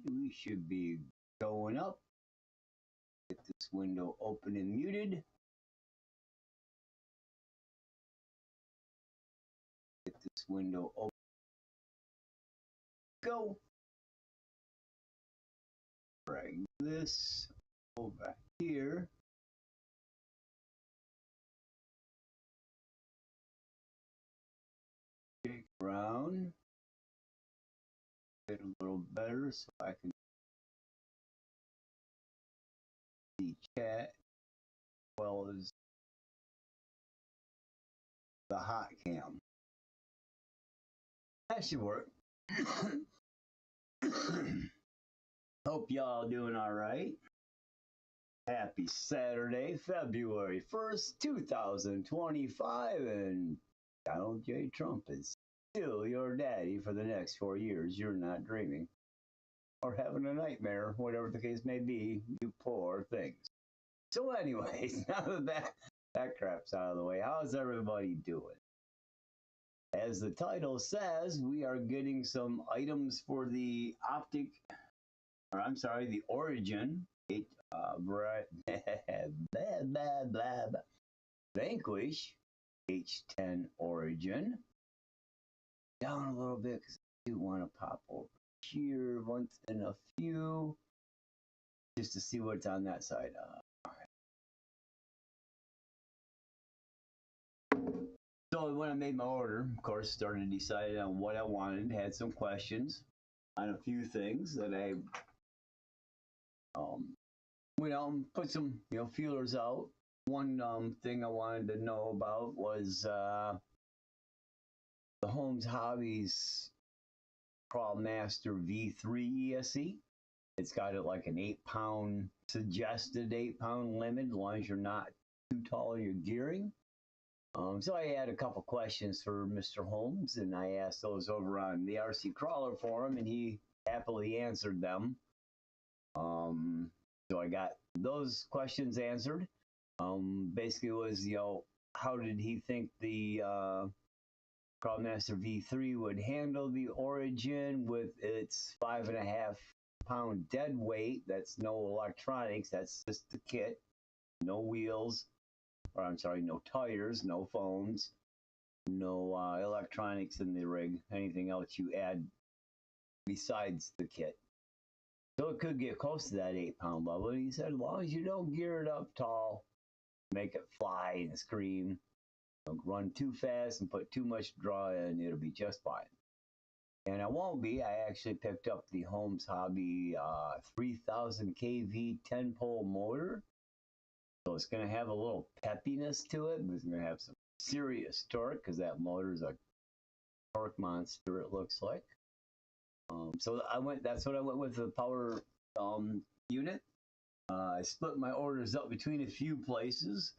we should be going up. Get this window open and muted. Get this window open. Go. Drag this over here. Shake around. Get a little better so I can see chat as well as the hot cam. That should work. Hope y'all doing all right. Happy Saturday, February 1st, 2025, and Donald J. Trump is still your daddy for the next 4 years. You're not dreaming or having a nightmare, whatever the case may be, you poor things. So anyways, now that crap's out of the way, how's everybody doing? As the title says, we are getting some items for the Optic, or I'm sorry, the Origin, Vanquish H10 Origin. Down a little bit because I do want to pop over here once in a few, just to see what's on that side. So when I made my order, of course, started deciding on what I wanted, had some questions on a few things that I went out and put some feelers out. One thing I wanted to know about was the Holmes Hobbies Crawlmaster V3 ESC. It's got it like an 8-pound, suggested 8-pound limit, as long as you're not too tall in your gearing. So I had a couple questions for Mr. Holmes, and I asked those over on the RC Crawler forum, and he happily answered them. So I got those questions answered. Basically was, how did he think the Crawlmaster V3 would handle the Origin with its 5.5-pound dead weight? That's no electronics, that's just the kit. No wheels, or I'm sorry, no tires, no phones, no electronics in the rig, anything else you add besides the kit. So it could get close to that 8-pound level. And he said, as long as you don't gear it up tall, make it fly and scream, don't run too fast and put too much draw in, it'll be just fine. And I won't be. I actually picked up the Holmes Hobby 3000 kV 10-pole motor. So it's going to have a little peppiness to it. It's going to have some serious torque because that motor is a torque monster, it looks like. So that's what I went with, the power unit. I split my orders up between a few places.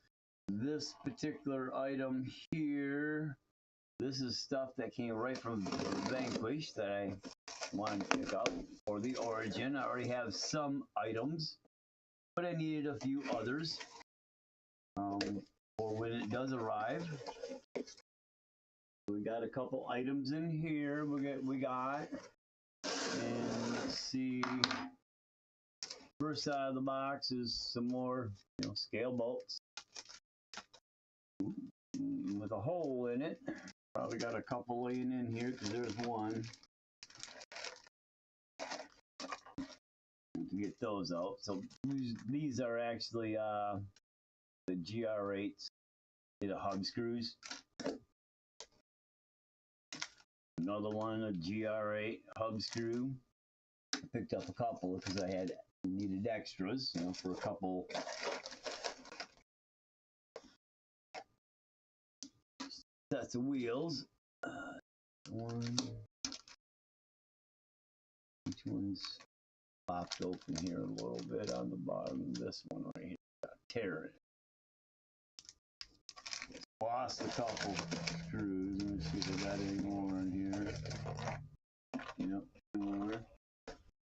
This particular item here, this is stuff that came right from Vanquish that I wanted to pick up for the Origin. I already have some items, but I needed a few others for when it does arrive. We got a couple items in here. We got, and let's see. First out of the box is some more, scale bolts with a hole in it. Probably got a couple laying in here because there's one. To get those out. So these are actually the GR8s, the hub screws. Another one, a GR8 hub screw. I picked up a couple because I needed extras, for a couple sets of wheels. Each one's popped open here a little bit on the bottom. This one right here got a tear in it. Lost a couple screws. Let me see if I got any more in here. Yep, more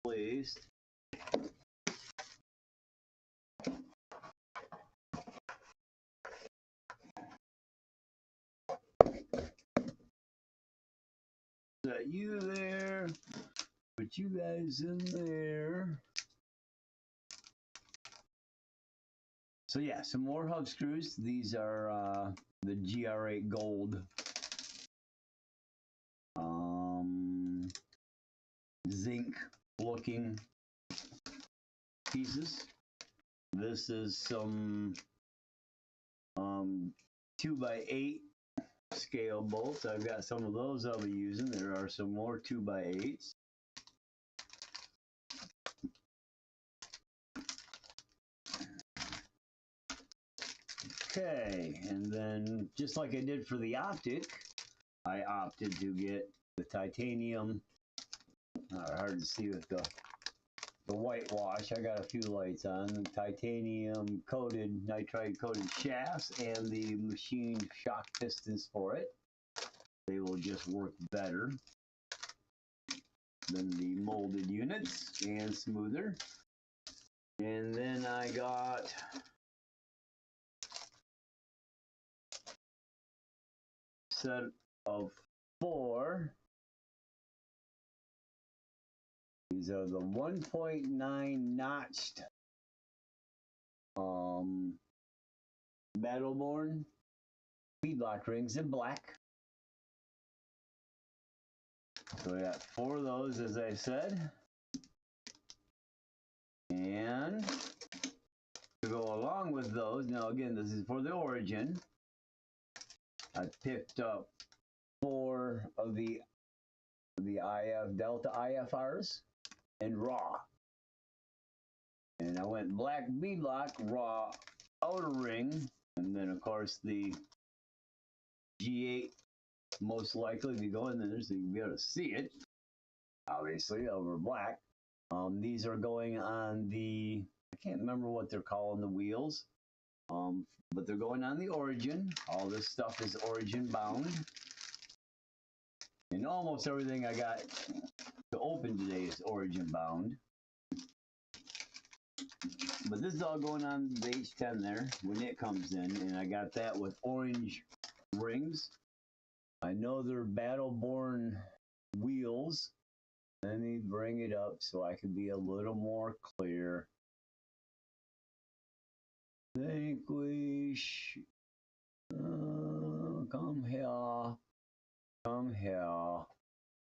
placed. Is that you there? Put Put you guys in there. So yeah, some more hub screws. These are the GR8 Gold zinc looking pieces. This is some 2x8 scale bolts. I've got some of those I'll be using. There are some more 2x8s. Okay, and then just like I did for the Optic, I opted to get the titanium. Hard to see with the whitewash. I got a few lights on. The titanium coated, nitride coated shafts and the machined shock pistons for it. They will just work better than the molded units and smoother. And then I got a set of 4. These are the 1.9 notched Battleborn feedlock rings in black. So we got 4 of those, as I said. And to go along with those, now again, this is for the Origin. I picked up 4 of the Delta IFRs in raw. And I went black beadlock, raw outer ring, and then of course the G8 most likely to go in there so you can be able to see it, obviously, over black. These are going on the, I can't remember what they're calling the wheels, but they're going on the Origin. All this stuff is Origin bound. And almost everything I got to open today is Origin bound. But this is all going on the H10 there when it comes in, and I got that with orange rings. I know they're Battleborn wheels. Let me bring it up so I can be a little more clear. Think we should come here. Come here.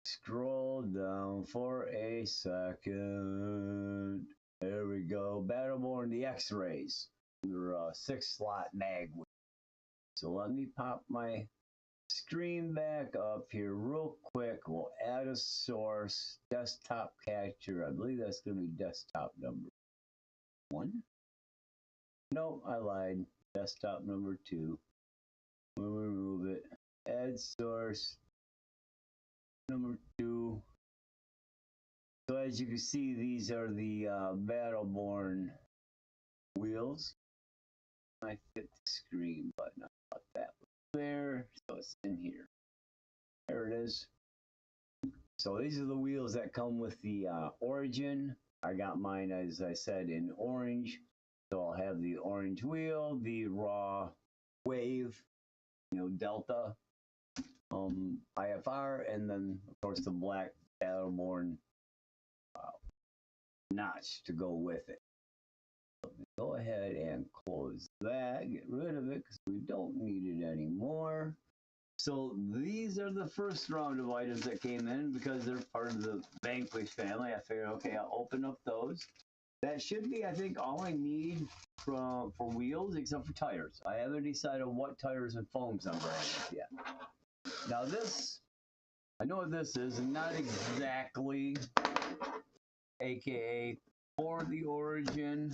Scroll down for a second. There we go. Battleborn the X-rays. They're a 6-slot mag. So let me pop my screen back up here real quick. We'll add a source. Desktop capture. I believe that's going to be desktop number 1. No, I lied. Desktop number 2. We'll remove it. Add source number 2. So as you can see, these are the Battleborn wheels. I hit the screen button. I thought that was there, so it's in here. There it is. So these are the wheels that come with the Origin. I got mine, as I said, in orange. So I'll have the orange wheel, the raw wave, Delta IFR, and then of course the black Battleborn notch to go with it. Go ahead and close that, get rid of it because we don't need it anymore. So these are the first round of items that came in because they're part of the Vanquish family. I figured, okay, I'll open up those. That should be, I think, all I need for wheels except for tires. I haven't decided what tires and foams I'm buying yet. Now this, I know what this is, and not exactly AKA for the Origin,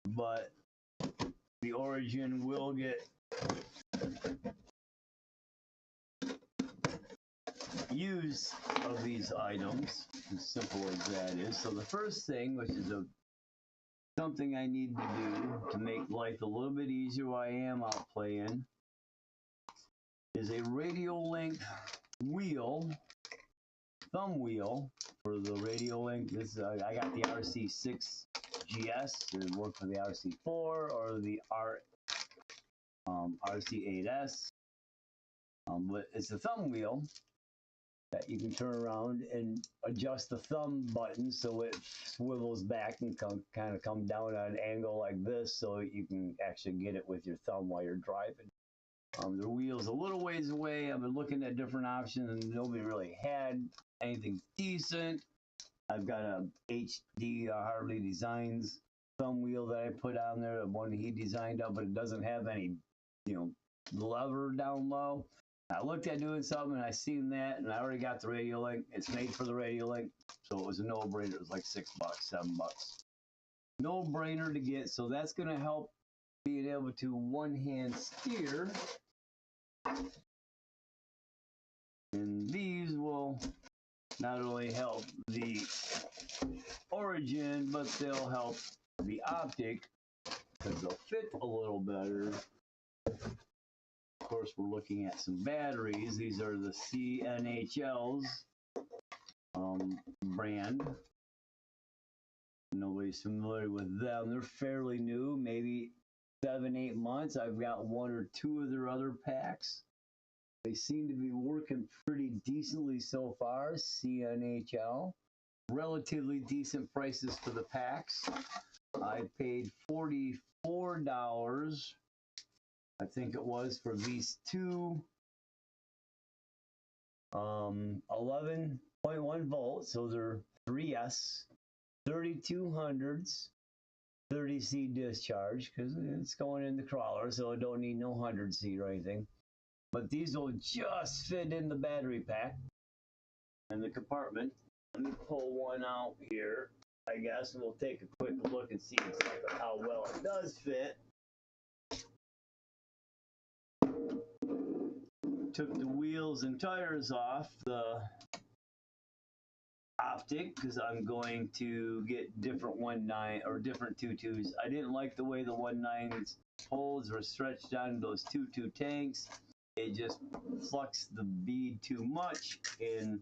but the Origin will get use of these items, as simple as that is. So the first thing, which is something I need to do to make life a little bit easier while I am out playing, is a radial link wheel, thumb wheel for the radial link. This I got the RC6 GS. It worked for the RC4 or the RC8S. But it's a thumb wheel. that you can turn around and adjust the thumb button so it swivels back and kind of come down at an angle like this, so you can actually get it with your thumb while you're driving. The wheel's a little ways away. I've been looking at different options and nobody really had anything decent. I've got a HD Harley Designs thumb wheel that I put on there, the one he designed up, but it doesn't have any, lever down low. I looked at doing something and I seen that, and I already got the radio link. It's made for the radio link, so it was a no-brainer. It was like $6, $7. No-brainer to get, so that's going to help being able to one-hand steer. And these will not only help the Origin, but they'll help the Optic because they'll fit a little better. Of course, we're looking at some batteries. These are the CNHL's brand. Nobody's familiar with them. They're fairly new, maybe 7-8 months. I've got 1 or 2 of their other packs. They seem to be working pretty decently so far. CNHL. Relatively decent prices for the packs. I paid $44, I think it was, for these two 11.1 volts. So they're 3S, 3200s, 30C discharge, because it's going in the crawler, so it don't need no 100C or anything. But these will just fit in the battery pack in the compartment. Let me pull one out here, I guess, and we'll take a quick look and see exactly how well it does fit. Took the wheels and tires off the Optic because I'm going to get different 1.9 or different 2.2s. I didn't like the way the 1.9's holes were stretched on those 2.2 tanks. It just fluxed the bead too much and,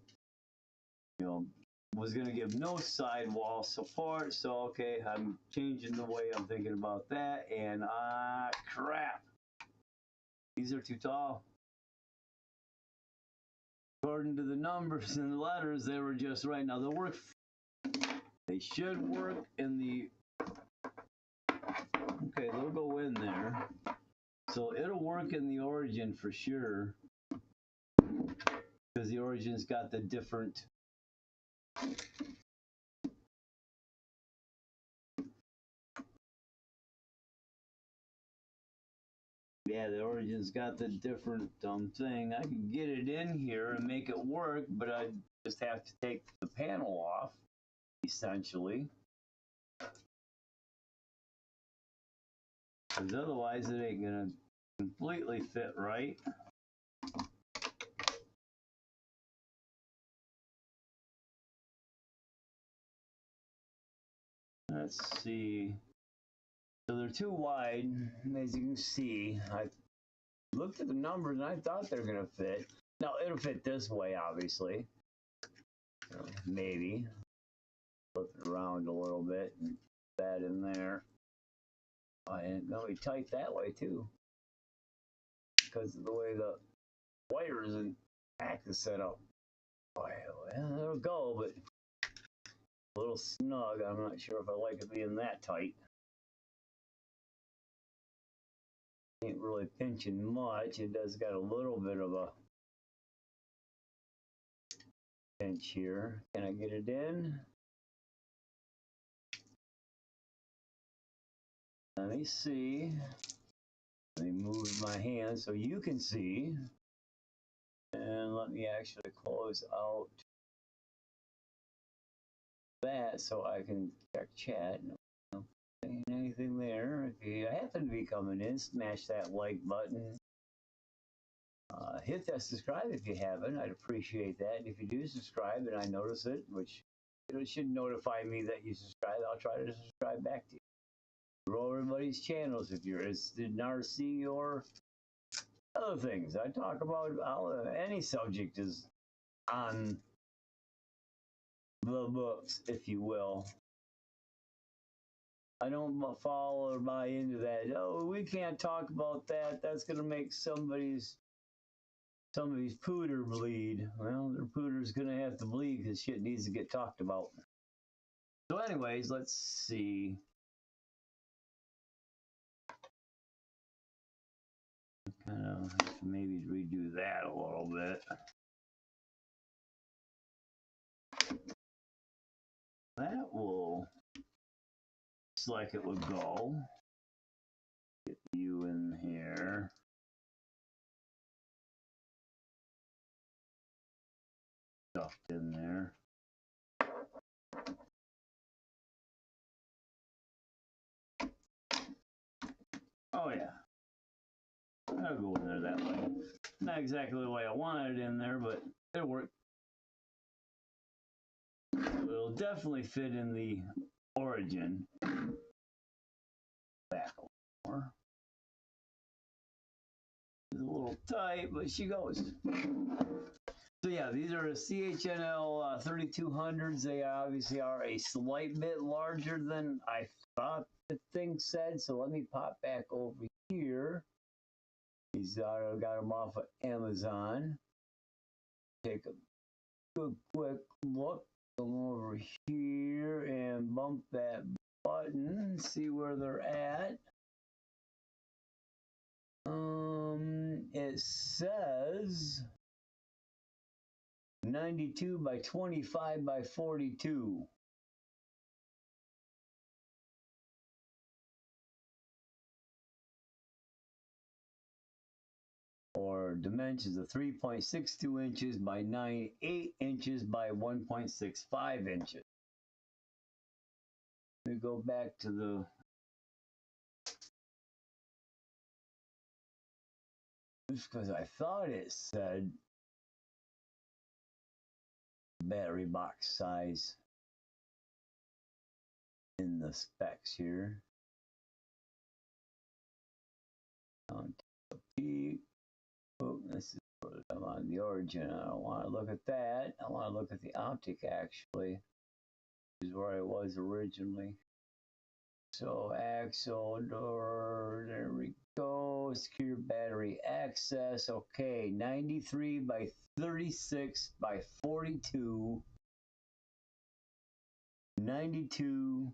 was going to give no sidewall support. So, okay, I'm changing the way I'm thinking about that. And, crap. These are too tall. According to the numbers and the letters, they were just right. Now, they'll work. They should work in the... Okay, they'll go in there. So, it'll work in the Origin for sure. Because the Origin's got the different... Yeah, the Origin's got the different thing. I can get it in here and make it work, but I just have to take the panel off, essentially. Because otherwise it ain't gonna completely fit right. Let's see. So they're too wide, as you can see. I looked at the numbers and I thought they're gonna fit. Now it'll fit this way, obviously. Maybe. Flip it around a little bit and put that in there. And it's gonna be tight that way too, because of the way the wires and pack is set up. Well, it'll go, but a little snug. I'm not sure if I like it being that tight. Ain't really pinching much. It does got a little bit of a pinch here. Can I get it in? Let me see. Let me move my hand so you can see. And let me actually close out that so I can check chat. No anything there. If you happen to be coming in, smash that like button. Hit that subscribe if you haven't. I'd appreciate that. And if you do subscribe and I notice it, which it should notify me that you subscribe, I'll try to subscribe back to you. Grow everybody's channels if you're interested in RC or other things. I talk about any subject is on the books, if you will. I don't fall or buy into that. Oh, we can't talk about that. That's going to make somebody's some of these pooter bleed. Well, their pooter's gonna have to bleed because shit needs to get talked about. So anyways, let's see. Kind of have to maybe redo that a little bit. That will, looks like it would go. Get you in here. Stuffed in there. Oh yeah. I'll go in there that way. Not exactly the way I wanted it in there, but it'll work. It'll definitely fit in the Origin. Back a little more. It's a little tight, but she goes. So yeah, these are the CHNL 3200s. They obviously are a slight bit larger than I thought the thing said. So let me pop back over here. These I got them off of Amazon. Take a good quick look. Come over here and bump that button. See where they're at. It says 92 by 25 by 42. Or dimensions of 3.62 inches by 9.8 inches by 1.65 inches. Let me go back to the because I thought it said battery box size in the specs here. Peak. Oh, this is I'm on the Origin. I don't want to look at that. I want to look at the Optic actually. This is where I was originally. So axle door, there we go. Secure battery access. Okay, 93 by 36 by 42. 92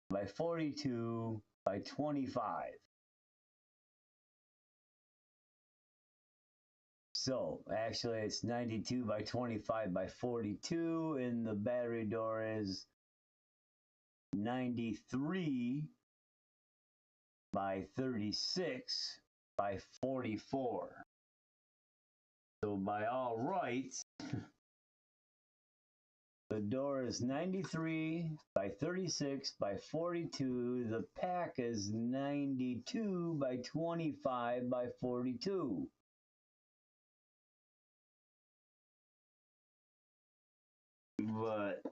by 42 by 25. So actually it's 92 by 25 by 42 and the battery door is 93 by 36 by 44. So by all rights, the door is 93 by 36 by 42. The pack is 92 by 25 by 42. But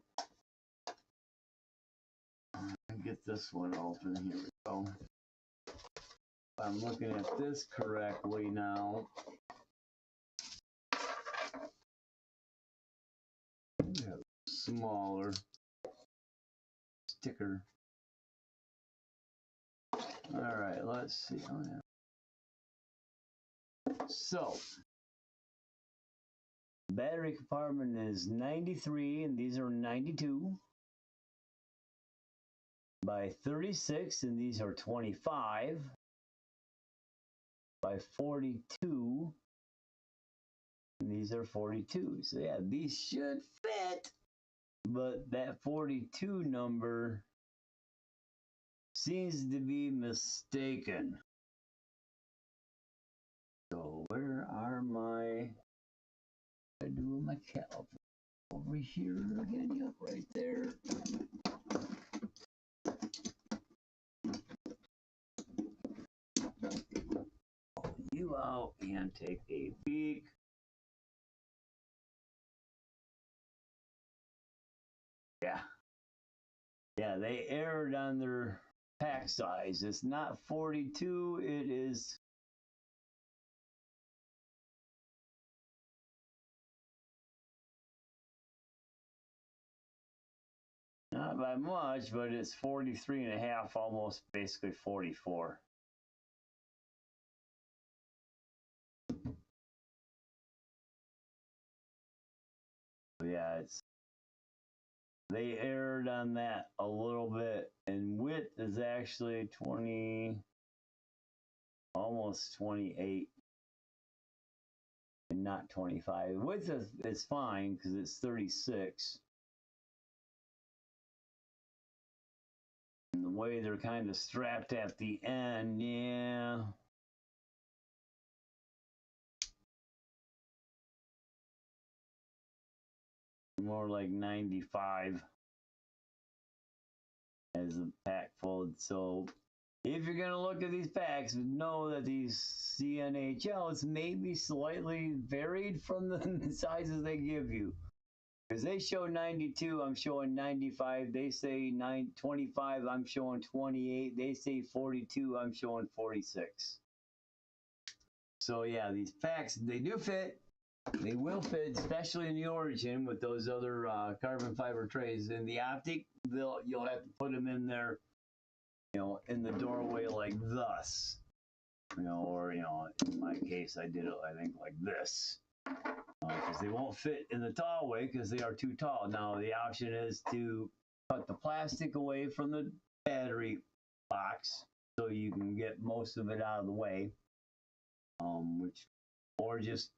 get this one open. Here we go. If I'm looking at this correctly now. Smaller sticker. All right, let's see. Oh, yeah. So, battery compartment is 93, and these are 92 by 36, and these are 25 by 42, and these are 42. So yeah, these should fit, but that 42 number seems to be mistaken. So where are my, I do my caliper over here again? Yep, right there. Pull you out and take a peek. Yeah, they erred on their pack size. It's not 42, it is not by much, but it's 43 and a half, almost basically 44. they erred on that a little bit, and width is actually 20, almost 28, and not 25. Width is fine because it's 36. And the way they're kind of strapped at the end, yeah. More like 95 as the pack fold. So if you're going to look at these packs, know that these CNHLs may be slightly varied from the sizes they give you. Because they show 92, I'm showing 95. They say 25, I'm showing 28. They say 42, I'm showing 46. So yeah, these packs, they do fit. They will fit, especially in the Origin with those other carbon fiber trays. In the Optic, you'll have to put them in there, in the doorway like thus, or in my case, I did it, I think, like this, because they won't fit in the tall way because they are too tall. Now the option is to cut the plastic away from the battery box so you can get most of it out of the way, or just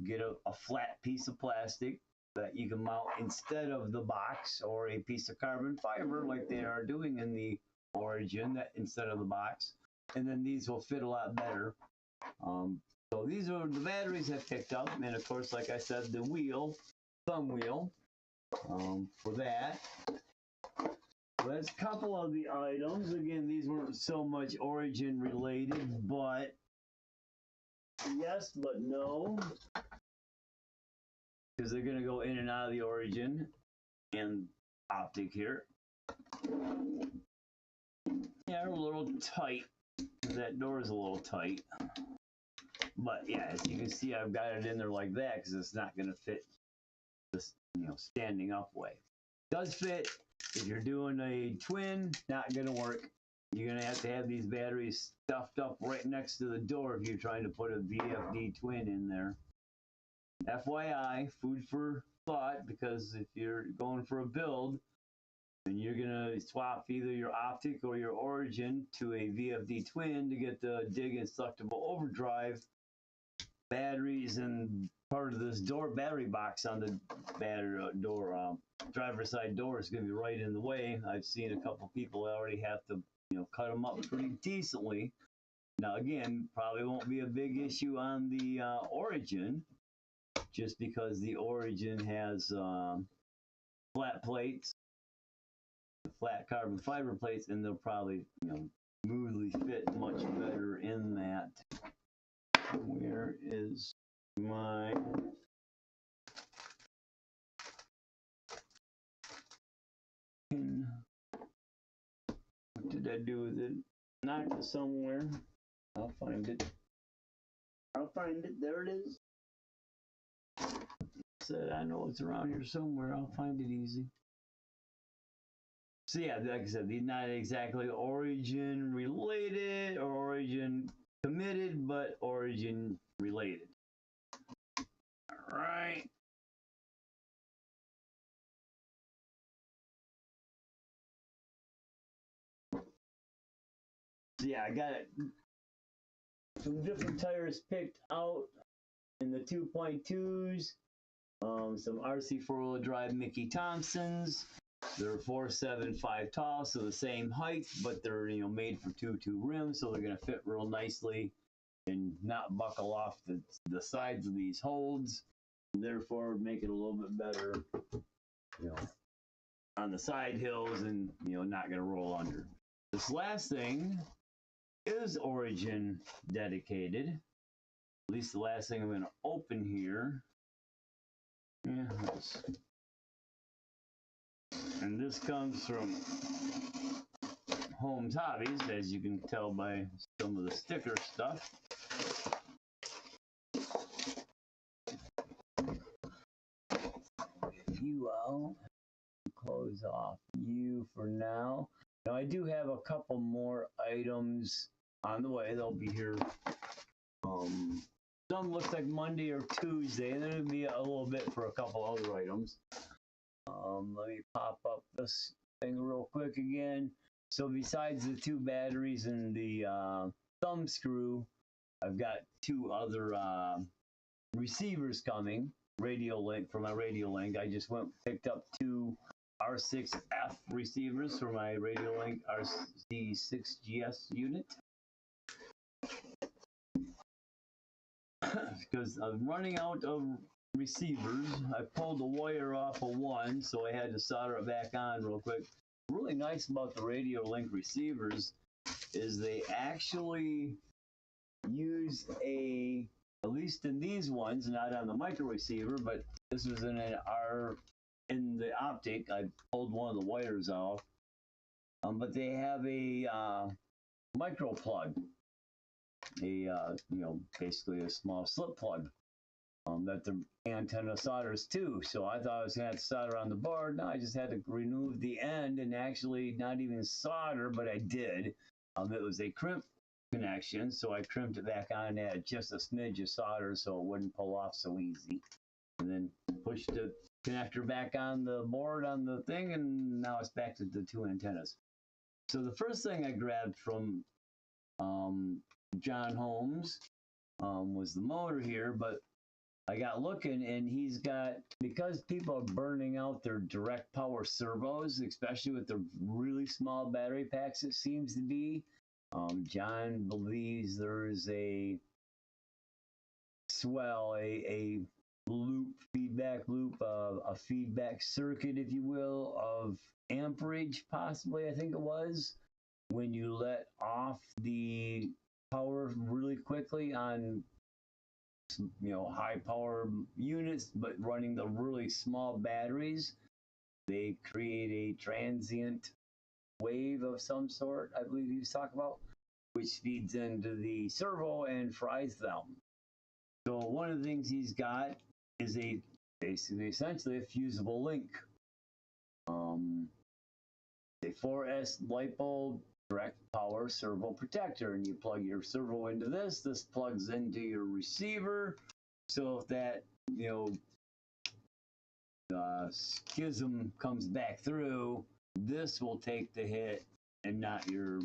get a flat piece of plastic that you can mount instead of the box, or a piece of carbon fiber like they are doing in the Origin, that instead of the box, and then these will fit a lot better. So these are the batteries I picked up, and of course, like I said, the thumb wheel for that. So that's a couple of the items. Again, these weren't so much Origin related, but yes, but no, because they're going to go in and out of the Origin and Optic here. Yeah, they're a little tight. That door is a little tight. But yeah, as you can see, I've got it in there like that because it's not going to fit this, standing up way. It does fit if you're doing a twin, not going to work. You're going to have these batteries stuffed up right next to the door if you're trying to put a VFD twin in there. FYI, food for thought, because if you're going for a build and you're going to swap either your Optic or your Origin to a VFD twin to get the dig and suctable overdrive, batteries and part of this door battery box on the battery door, driver's side door is going to be right in the way. I've seen a couple people already have to cut them up pretty decently. Now again, probably won't be a big issue on the Origin, just because the Origin has flat plates, flat carbon fiber plates, and they'll probably smoothly fit much better in that. Where is my pin? What did I do with it? Knocked it somewhere. I'll find it. There it is. Said I know it's around here somewhere. I'll find it easy. So yeah, like I said, these not exactly Origin related or Origin committed, but Origin related. All right. So yeah, I got it. Some different tires picked out in the 2.2s. Some RC four-wheel drive Mickey Thompsons. They're 4.75 tall, so the same height, but they're made for 2.2 rims, so they're gonna fit real nicely and not buckle off the sides of these holds, and therefore make it a little bit better, on the side hills, and not gonna roll under. This last thing is Origin dedicated. At least the last thing I'm gonna open here. Yeah, and this comes from Home's Hobbies, as you can tell by some of the sticker stuff. If you will, close off you for now. Now I do have a couple more items on the way. They'll be here. Some looks like Monday or Tuesday, and then it'll be a little bit for a couple other items. Let me pop up this thing real quick again. So besides the 2 batteries and the thumb screw, I've got 2 other receivers coming. Radio link for my radio link. I just picked up 2 R6F receivers for my radio link RC6GS unit. Because I'm running out of receivers. I pulled the wire off of one, so I had to solder it back on real quick. Really nice about the radio link receivers is they actually use at least in these ones, not on the micro receiver, but this was in the Optic. I pulled one of the wires off, but they have a micro plug, basically a small slip plug that the antenna solders to. So I thought I was gonna have to solder on the board. No, I just had to remove the end and actually not even solder, but I did. It was a crimp connection, so I crimped it back on and had just a smidge of solder so it wouldn't pull off so easy. And then pushed the connector back on the board on the thing, and now it's back to the 2 antennas. So the first thing I grabbed from John Holmes was the motor here, but I got looking, and he's got, because people are burning out their direct power servos, especially with the really small battery packs, it seems to be. John believes there is a feedback loop, a feedback circuit, if you will, of amperage, possibly, I think it was, when you let off the power really quickly on high power units, but running the really small batteries, they create a transient wave of some sort, I believe he was talking about, which feeds into the servo and fries them. So one of the things he's got is essentially a fusible link. A 4S LiPo direct power servo protector, and you plug your servo into this plugs into your receiver, so if that schism comes back through, this will take the hit and not your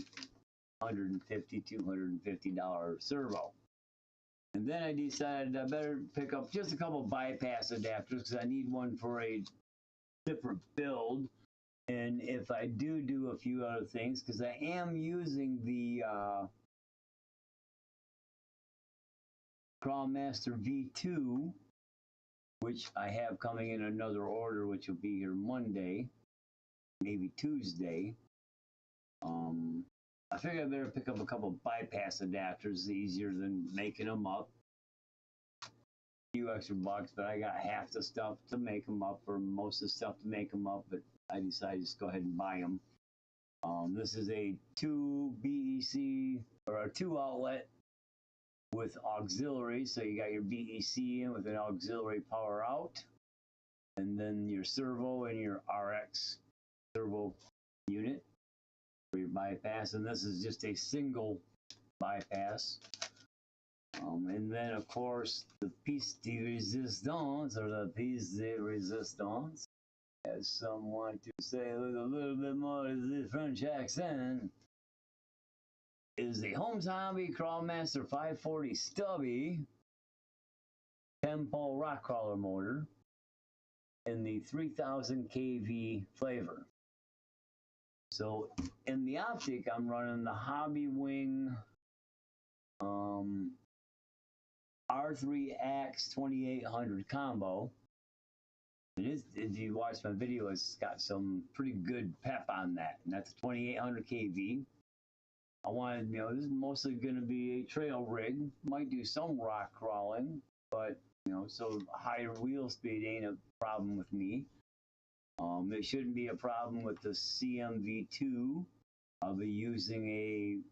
$150, $250 servo. And then I decided I better pick up just a couple bypass adapters because I need one for a different build. And if I do a few other things, because I am using the Crawlmaster V2, which I have coming in another order, which will be here Monday, maybe Tuesday. I figured I better pick up a couple bypass adapters, easier than making them up. A few extra bucks, but I got half the stuff to make them up, or most of the stuff to make them up, but I decided to just go ahead and buy them. This is a 2 BEC, or a 2 outlet with auxiliary, so you got your BEC in with an auxiliary power out, and then your servo and your RX servo unit for your bypass, and this is just a single bypass. And then, of course, the piece de resistance, or the piece de resistance, as some want to say with a little bit more of the French accent, is the Holmes Hobby Crawlmaster 540 Stubby 10-pole rock crawler motor in the 3000 kV flavor. So in the Optic, I'm running the Hobby Wing R3 Axe 2800 combo. If you watch my video, it's got some pretty good pep on that, and that's 2800 kV. I wanted, this is mostly going to be a trail rig. Might do some rock crawling, but so higher wheel speed ain't a problem with me. It shouldn't be a problem with the CMV2. I'll be using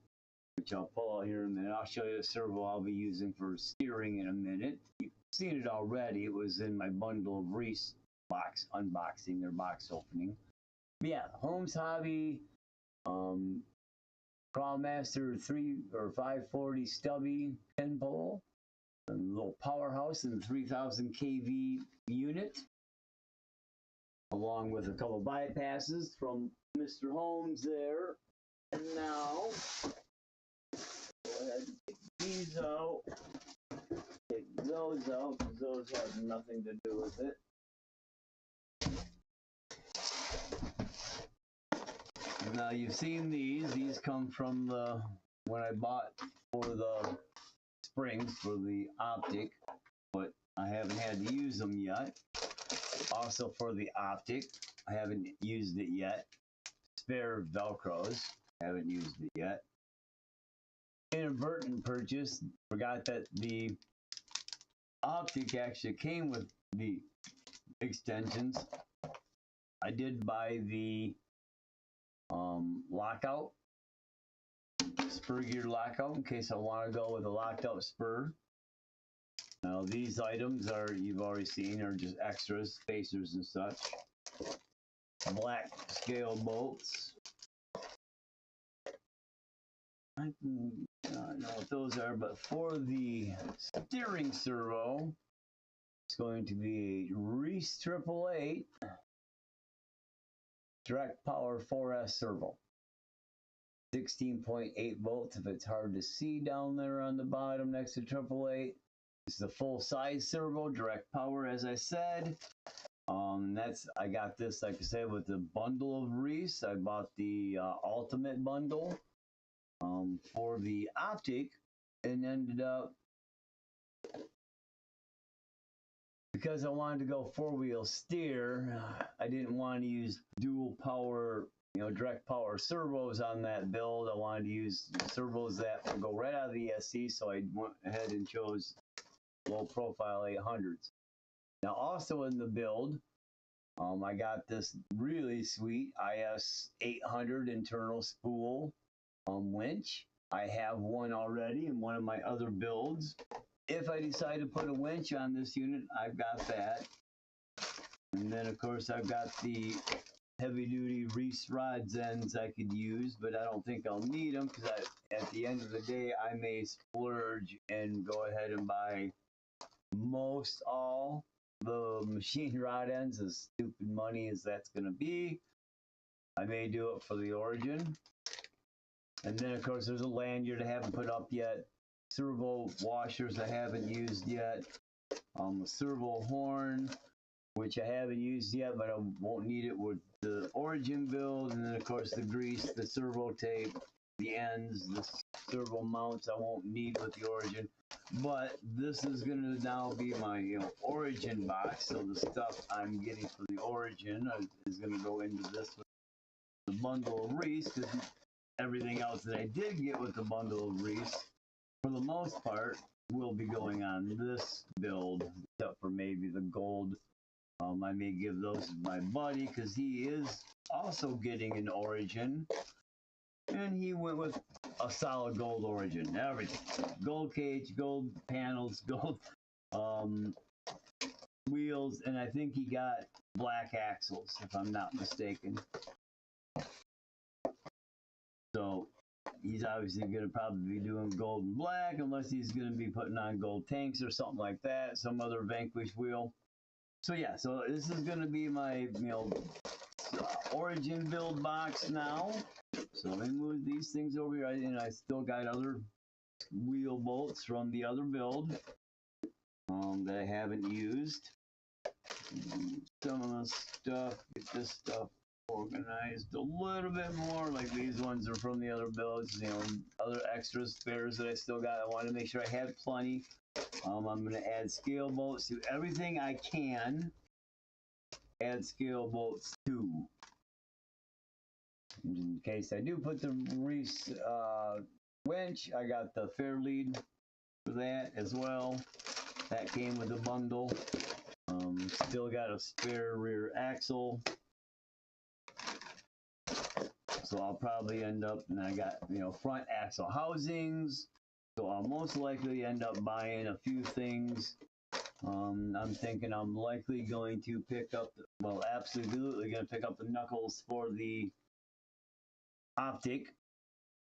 which I'll pull out here in a minute. I'll show you the servo I'll be using for steering in a minute. You've seen it already. It was in my Bundle of Reefs box unboxing, or box opening. But yeah, Holmes Hobby Crawlmaster 3 or 540 Stubby 10-pole, a little powerhouse in the 3000 kV unit. along with a couple bypasses from Mr. Holmes there. And now, go ahead and take these out, take those out, because those have nothing to do with it. Now you've seen these come from the, when I bought for the springs for the Optic, but I haven't had to use them yet. Also for the Optic, I haven't used it yet. Spare Velcros, haven't used it yet. Inadvertent purchase, forgot that the Optic actually came with the extensions. I did buy the lockout, spur gear lockout, in case I want to go with a locked out spur. Now these items are, you've already seen, are just extras, spacers and such. Black scale bolts. I don't know what those are, but for the steering servo, it's going to be a Reefs 888 direct power 4S servo. 16.8 volts if it's hard to see down there on the bottom next to 888. It's the full size servo, direct power, as I said. I got this, like I said, with the Bundle of Reefs. I bought the Ultimate Bundle for the Optic, and ended up, because I wanted to go 4-wheel steer, I didn't want to use dual power, direct power servos on that build. I wanted to use servos that would go right out of the ESC, so I went ahead and chose low profile 800s. Now also in the build, I got this really sweet IS 800 internal spool winch. I have one already in one of my other builds. If I decide to put a winch on this unit, I've got that. And then of course I've got the heavy duty Reefs rods ends I could use, but I don't think I'll need them, because at the end of the day I may splurge and go ahead and buy most all the machine rod ends, as stupid money as that's going to be. I may do it for the Origin. And then of course there's a lanyard I haven't put up yet, servo washers I haven't used yet, a servo horn which I haven't used yet, but I won't need it with the Origin build. And then of course the grease, the servo tape, the ends, the servo mounts I won't need with the Origin. But this is going to now be my Origin box, so the stuff I'm getting for the Origin is going to go into this with the Bundle of Reefs, because everything else that I did get with the Bundle of Reefs, for the most part, will be going on this build, except for maybe the gold. I may give those to my buddy, because he is also getting an Origin, and he went with a solid gold Origin. Everything, gold cage, gold panels, gold wheels, and I think he got black axles, if I'm not mistaken. So he's obviously going to probably be doing gold and black, unless he's going to be putting on gold tanks or something like that, some other Vanquish wheel. So yeah, so this is going to be my Origin build box now. So let me move these things over here. I still got other wheel bolts from the other build that I haven't used. Some of the stuff, get this stuff organized a little bit more. Like these ones are from the other builds, other extras, spares that I still got. I want to make sure I have plenty. I'm going to add scale bolts to everything I can. Add scale bolts to, in case I do put the Reefs winch. I got the fair lead for that as well. That came with the bundle. Still got a spare rear axle, so I'll probably end up, and I got front axle housings, so I'll most likely end up buying a few things. I'm thinking I'm likely going to pick up, absolutely going to pick up the knuckles for the Optic,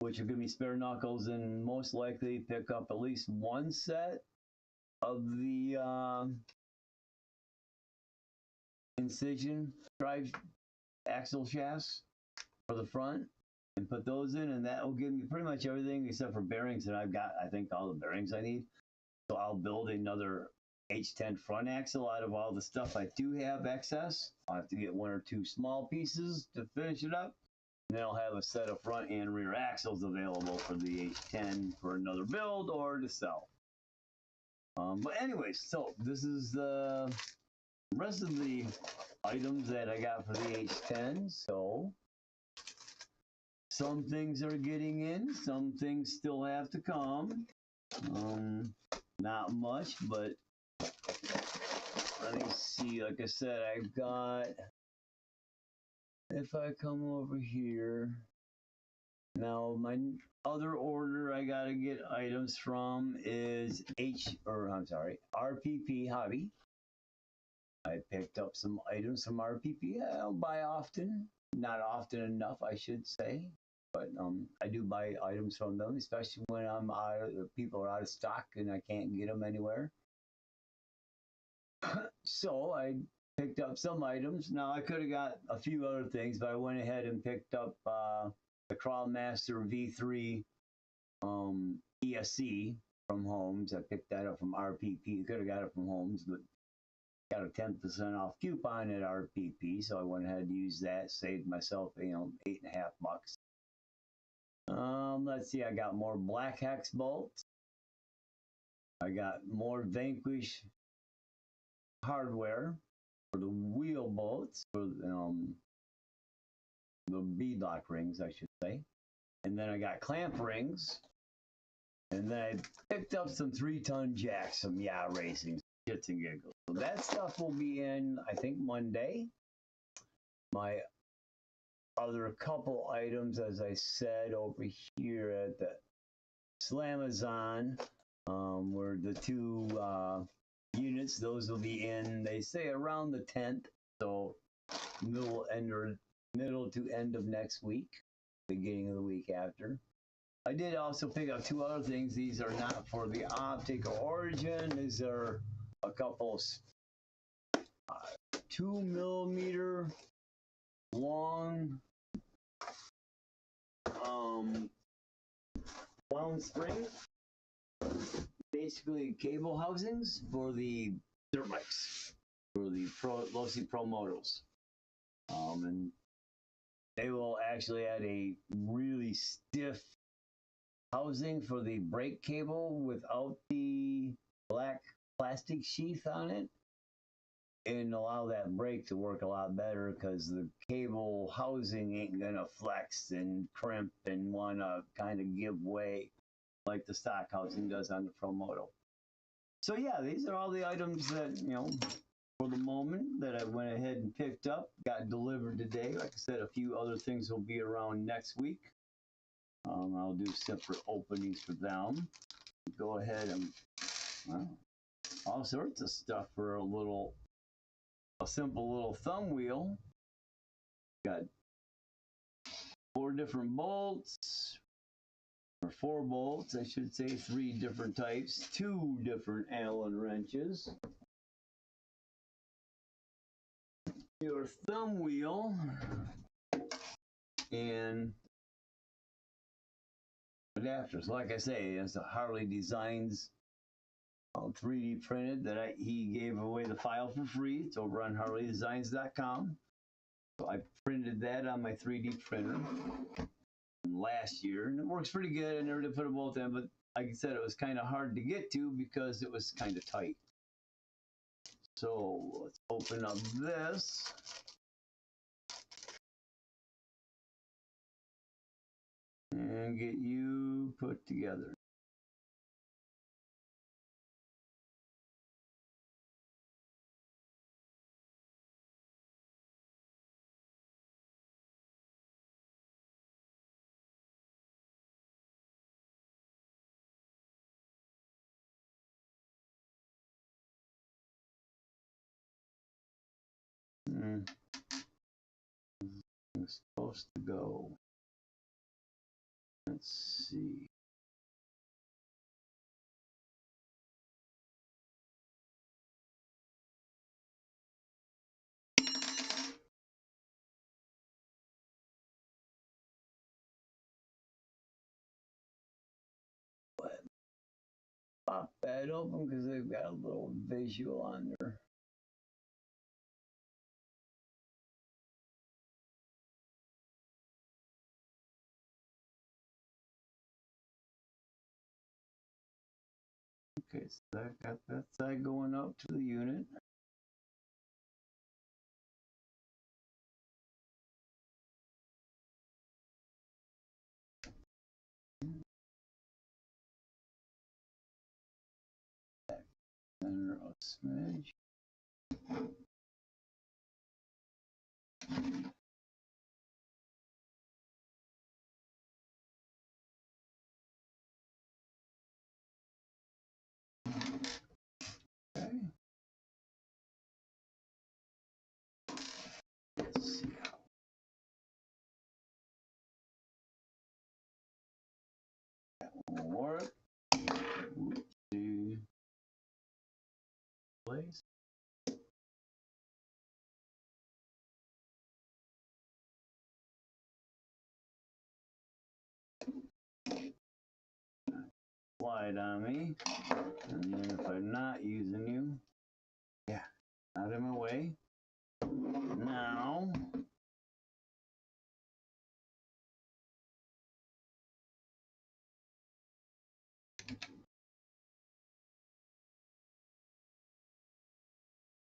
which are going to be spare knuckles, and most likely pick up at least one set of the incision drive axle shafts for the front and put those in, and that will give me pretty much everything except for bearings, and I've got, I think, all the bearings I need. So I'll build another H10 front axle out of all the stuff I do have excess. I'll have to get one or two small pieces to finish it up. And then I'll have a set of front and rear axles available for the H10 for another build or to sell. But anyways, so this is the rest of the items that I got for the H10. So some things are getting in, some things still have to come. Not much, but let me see. Like I said, I've got, if I come over here, now my other order I gotta get items from is RPP Hobby. I picked up some items from RPP. I don't buy often, not often enough, I should say. But I do buy items from them, especially when people are out of stock and I can't get them anywhere. So I picked up some items. Now I could have got a few other things, but I went ahead and picked up the Crawlmaster V3 ESC from Holmes. I picked that up from RPP. Could have got it from Holmes, but got a 10% off coupon at RPP, so I went ahead and used that. Saved myself, $8.50. Let's see. I got more Black Hex bolts. I got more Vanquish hardware for the wheel bolts, for the beadlock rings, I should say. And then I got clamp rings. And then I picked up some 3-ton jacks, some Racing, shits and giggles. So that stuff will be in, I think, Monday. My other couple items, as I said, over here at the Slamazon, were the 2 units. Those will be in, they say, around the 10th, so middle to end of next week, beginning of the week after. I did also pick up 2 other things. These are not for the Optic or Origin. These are a couple 2mm long wound spring, basically cable housings for the dirt bikes, for the Losi Pro Motos. And they will actually add a really stiff housing for the brake cable without the black plastic sheath on it, and allow that brake to work a lot better, because the cable housing ain't gonna flex and crimp and wanna kind of give way like the stock housing does on the Pro Moto. So yeah, these are all the items that, for the moment, that I went ahead and picked up, got delivered today. Like I said, a few other things will be around next week. I'll do separate openings for them. Go ahead and, well, all sorts of stuff for a simple little thumb wheel. Got 4 different bolts, or 4 bolts, I should say, 3 different types, 2 different Allen wrenches. Your thumb wheel and adapters. Like I say, it's a Harley Designs 3D printed that he gave away the file for free. It's over on harleydesigns.com. So I printed that on my 3D printer last year, and it works pretty good. I never did put a bolt in, but like I said, it was kind of hard to get to because it was kind of tight. So let's open up this. And get you put together. It's supposed to go. Let's see. that open because they've got a little visual on there. Okay, so that got that side going up to the unit. Center a smidge. Okay. Let's see how that will work. Oopsie. Place. Slide on me, and then if I'm not using you, yeah, out of my way. Now,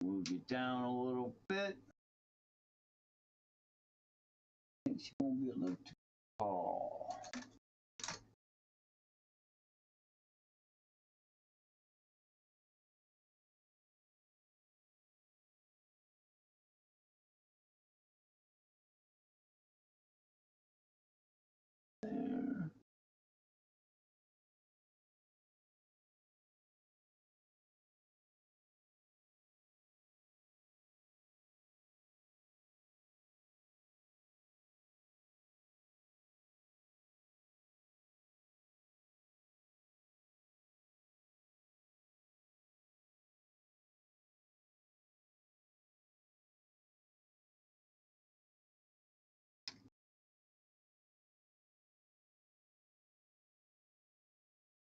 move you down a little bit. I think she won't be a little too tall. There.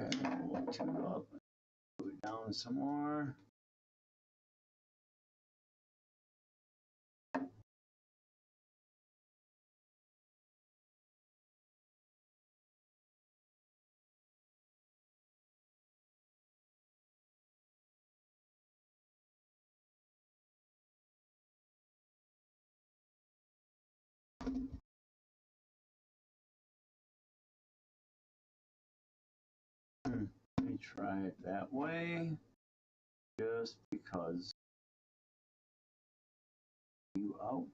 Okay, lift you up, move it down some more. Let me try it that way, just because you out.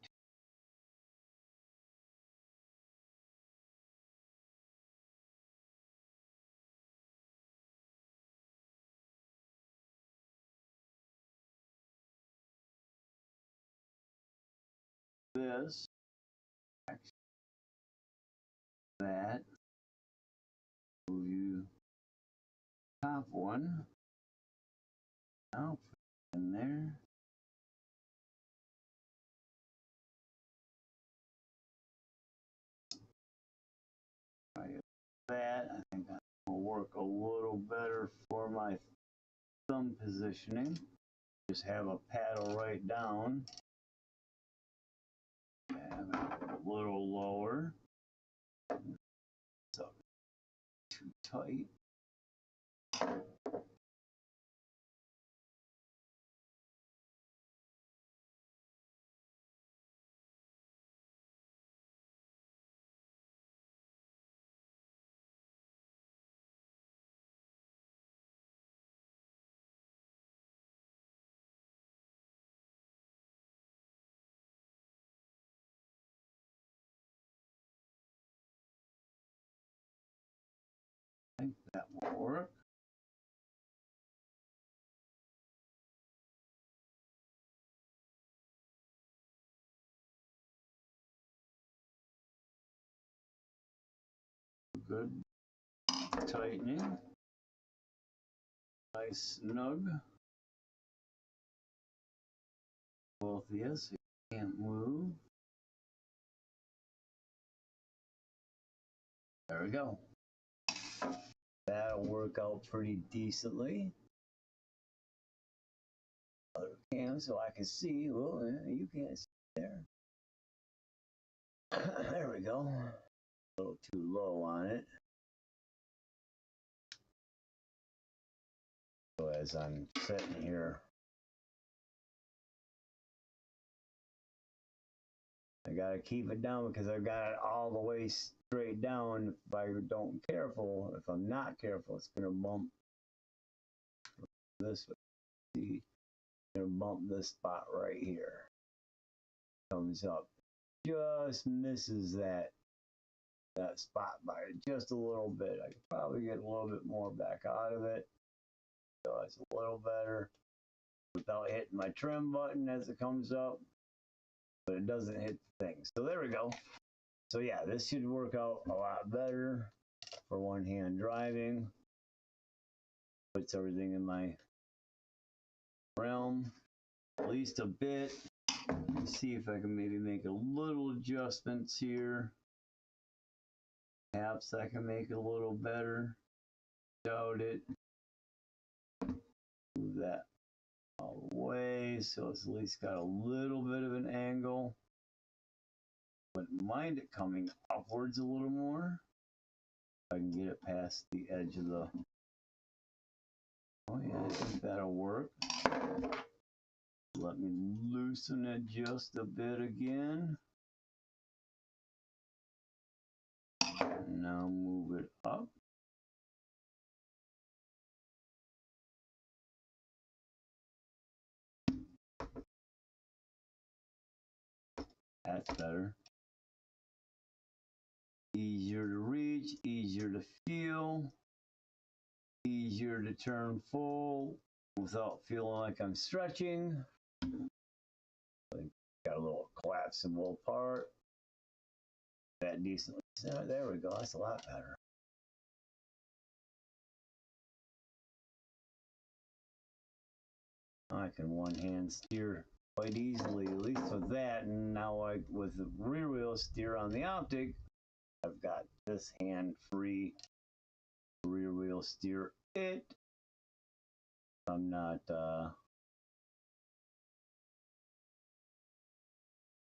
This, that, move you top one, now put it in there. Try that, I think that will work a little better for my thumb positioning. Just have a paddle right down. And a little lower. So too tight. I think that will work. Good tightening. Nice snug. Both of you, so you can't move. There we go. That'll work out pretty decently. Other cam so I can see. Well, you can't see there. There we go. A little too low on it. So as I'm sitting here, I gotta keep it down because I've got it all the way straight down. If I don't careful, if I'm not careful, it's gonna bump this way. See, it's gonna bump this spot right here. Comes up, just misses that spot by just a little bit. I could probably get a little bit more back out of it. So it's a little better without hitting my trim button as it comes up, but it doesn't hit the thing. So there we go. So yeah, this should work out a lot better for one-hand driving. Puts everything in my realm, at least a bit. Let's see if I can maybe make a little adjustments here. Perhaps I can make it a little better. Doubt it. Move that all the way so it's at least got a little bit of an angle. Wouldn't mind it coming upwards a little more. If I can get it past the edge of the... Oh yeah, I think that'll work. Let me loosen it just a bit again. Now move it up. That's better. Easier to reach, easier to feel, easier to turn full without feeling like I'm stretching. Got a little collapsible part. That decently. There we go. That's a lot better. I can one-hand steer quite easily, at least with that. And now with the rear wheel steer on the Optic, I've got this hand free. Rear wheel steer it. I'm not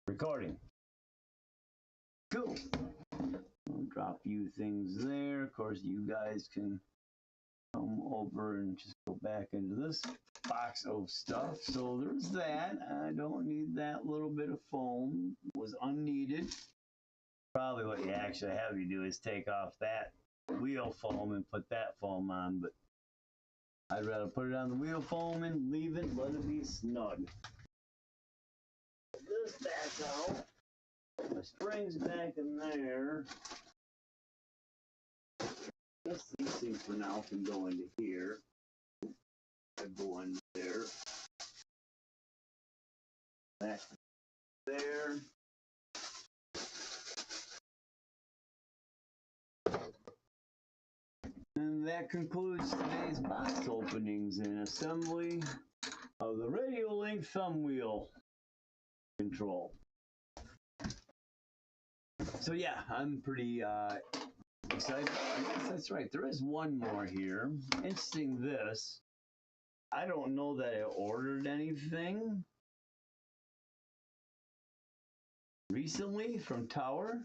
recording. Cool. I'll drop a few things there. Of course, you guys can come over and just go back into this box of stuff. So there's that. I don't need that little bit of foam. It was unneeded. Probably what you actually have you do is take off that wheel foam and put that foam on, but I'd rather put it on the wheel foam and leave it, let it be snug. Put this back out. The spring's back in there. Guess these things for now can go into here. I go in there. Back there. And that concludes today's box openings and assembly of the Radio Link thumb wheel control. So yeah, I'm pretty excited. I guess that's right. There is one more here. Interesting this. I don't know that I ordered anything recently from Tower,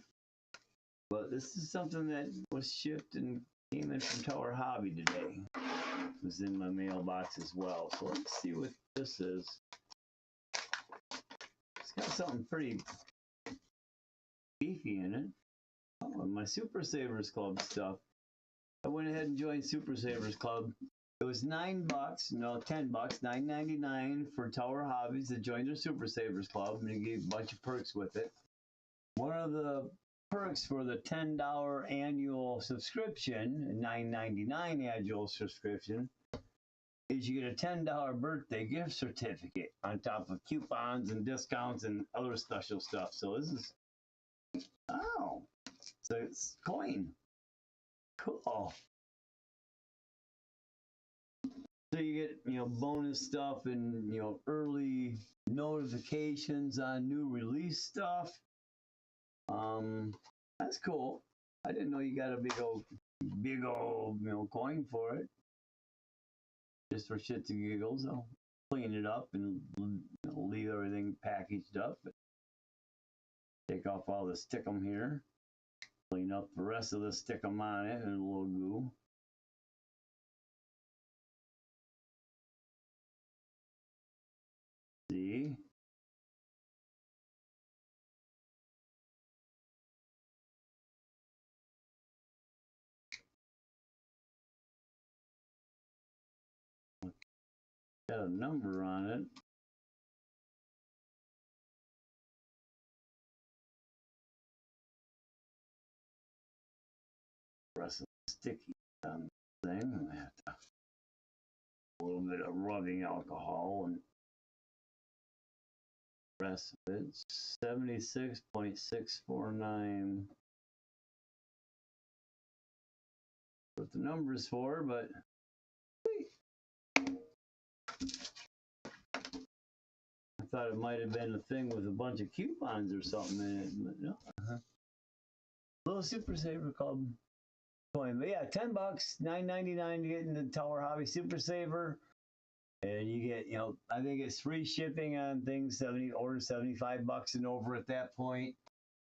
but this is something that was shipped and came in from Tower Hobby today. It was in my mailbox as well. So let's see what this is. It's got something pretty beefy in it. Oh, my Super Savers Club stuff. I went ahead and joined Super Savers Club. It was $9, no, $10, $9.99 for Tower Hobbies that joined their Super Savers Club, and they gave a bunch of perks with it. One of the perks for the $10 annual subscription, $9.99 annual subscription, is you get a $10 birthday gift certificate on top of coupons and discounts and other special stuff. So this is, oh, so it's coin. Cool. So you get, bonus stuff and, early notifications on new release stuff. That's cool. I didn't know you got a big old big old coin for it, just for shits and giggles. I'll clean it up and leave everything packaged up. Take off all the stickum here. Clean up the rest of the stickum on it and a little glue. See? Got a number on it. Rest of the sticky on the thing. I have to a little bit of rubbing alcohol and rest of it. 76.649. What the number's for, but I thought it might have been a thing with a bunch of coupons or something in it, but no. Little Super Saver Club coin. But yeah, $10, $9.99 to get into the Tower Hobby Super Saver. And you get, I think it's free shipping on things, order $75 and over at that point.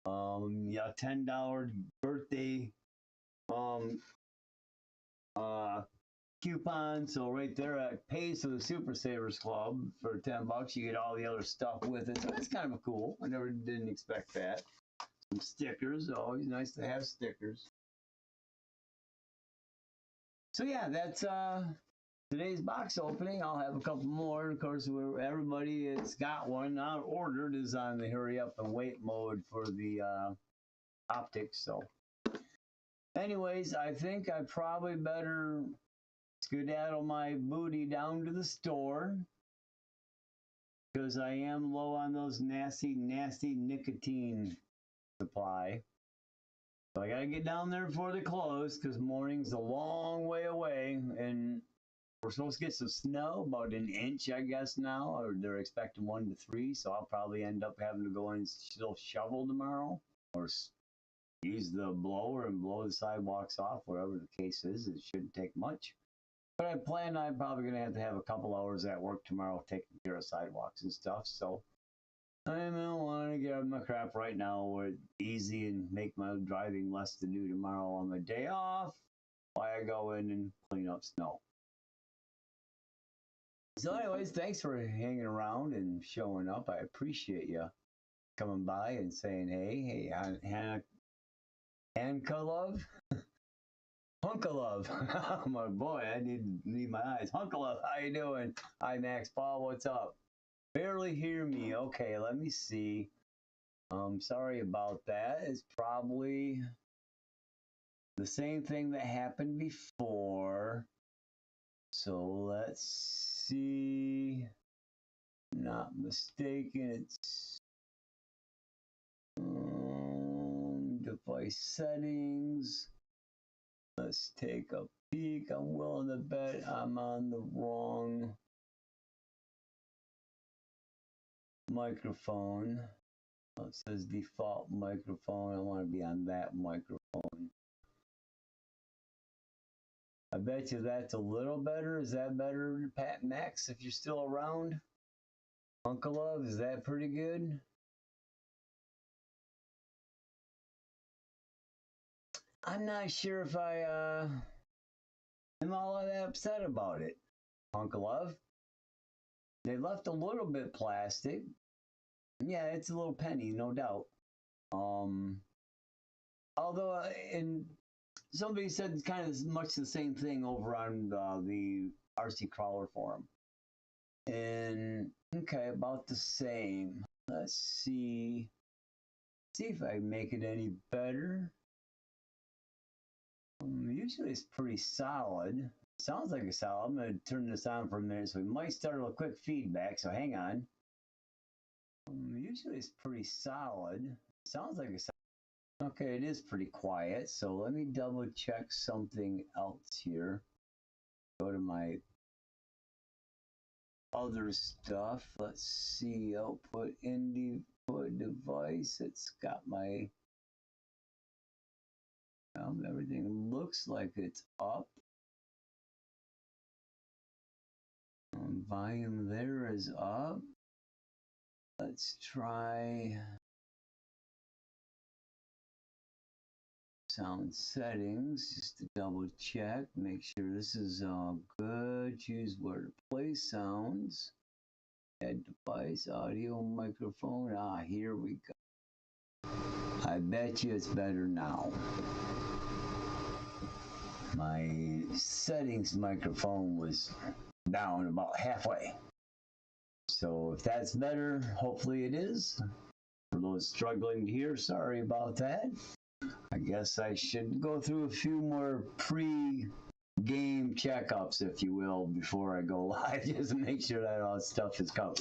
Yeah, $10 birthday coupon. So right there, it pays to the Super Savers Club for $10. You get all the other stuff with it. So that's kind of cool. I didn't expect that. Some stickers. Always nice to have stickers. So yeah, that's today's box opening. I'll have a couple more. Of course, everybody that's got one not ordered is on the hurry up and wait mode for the Optic. So anyways, I think I probably better skedaddle my booty down to the store because I am low on those nasty nicotine supply. So I gotta get down there before they close because morning's a long way away, and we're supposed to get some snow, about an inch, I guess now, or they're expecting 1 to 3. So I'll probably end up having to go in and still shovel tomorrow, or use the blower and blow the sidewalks off, whatever the case is. It shouldn't take much. But I plan I'm probably going to have a couple hours at work tomorrow taking care of sidewalks and stuff. So I don't want to get my crap right now where it's easy and make my driving less to do tomorrow on my day off while I go in and clean up snow. So anyways, thanks for hanging around and showing up. I appreciate you coming by and saying, hey, Hanka Love? Hunka Love. My boy, I need my eyes. Hunka Love, how you doing? Hi, Max Paul, what's up? Barely hear me. Okay, let me see. Sorry about that. It's probably the same thing that happened before. So let's see. Not mistaken, it's device settings. Let's take a peek. I'm willing to bet I'm on the wrong microphone. It says default microphone. I want to be on that microphone. I bet you that's a little better. Is that better, Pat Max, if you're still around? Uncle Love, is that pretty good? I'm not sure if I am all that upset about it, Uncle Love. They left a little bit plastic. Yeah, it's a little penny, no doubt. Although, and somebody said it's kind of much the same thing over on the RC Crawler forum. And okay, about the same. Let's see if I can make it any better. Usually it's pretty solid. Sounds like it's solid. I'm going to turn this on for a minute, so we might start a quick feedback, so hang on. Usually it's pretty solid. Sounds like it's okay, it is pretty quiet, so let me double check something else here. Go to my other stuff. Let's see, output input device. It's got my everything looks looks like it's up. Volume there is up. Let's try sound settings just to double check, make sure this is all good. Choose where to play sounds. Add device, audio, microphone. Ah, here we go. I bet you it's better now. My settings microphone was down about halfway. So if that's better, hopefully it is. For those struggling to hear, sorry about that. I guess I should go through a few more pre-game checkups, if you will, before I go live, just to make sure that all stuff is covered.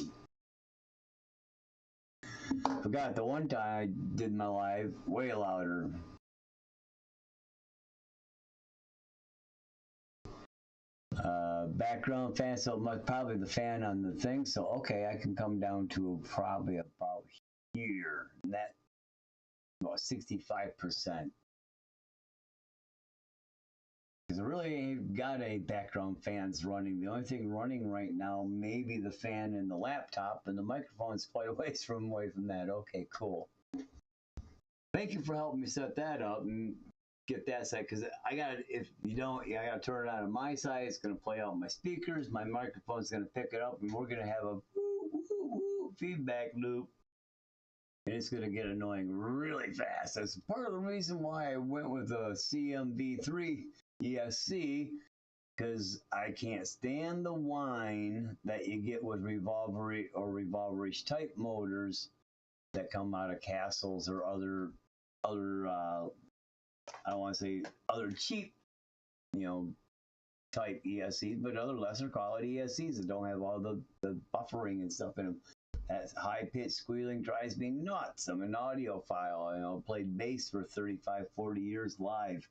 Forgot the one time I did my live way louder. Background fan, so much probably the fan on the thing. So okay, I can come down to probably about here. And that about 65%. Because I really ain't got any background fans running. The only thing running right now, maybe the fan in the laptop, and the microphone's quite a ways away from that. Okay, cool. Thank you for helping me set that up and get that set, because I got, if you don't, I got to turn it on my side. It's going to play out my speakers. My microphone's going to pick it up, and we're going to have a woo, woo, woo feedback loop. And it's going to get annoying really fast. That's part of the reason why I went with a CMV3 ESC, because I can't stand the whine that you get with revolver or revolverish type motors that come out of Castles or other I don't want to say other cheap, type ESCs, but other lesser quality ESCs that don't have all the buffering and stuff in them. That high-pitched squealing drives me nuts. I'm an audiophile. Played bass for 35, 40 years live.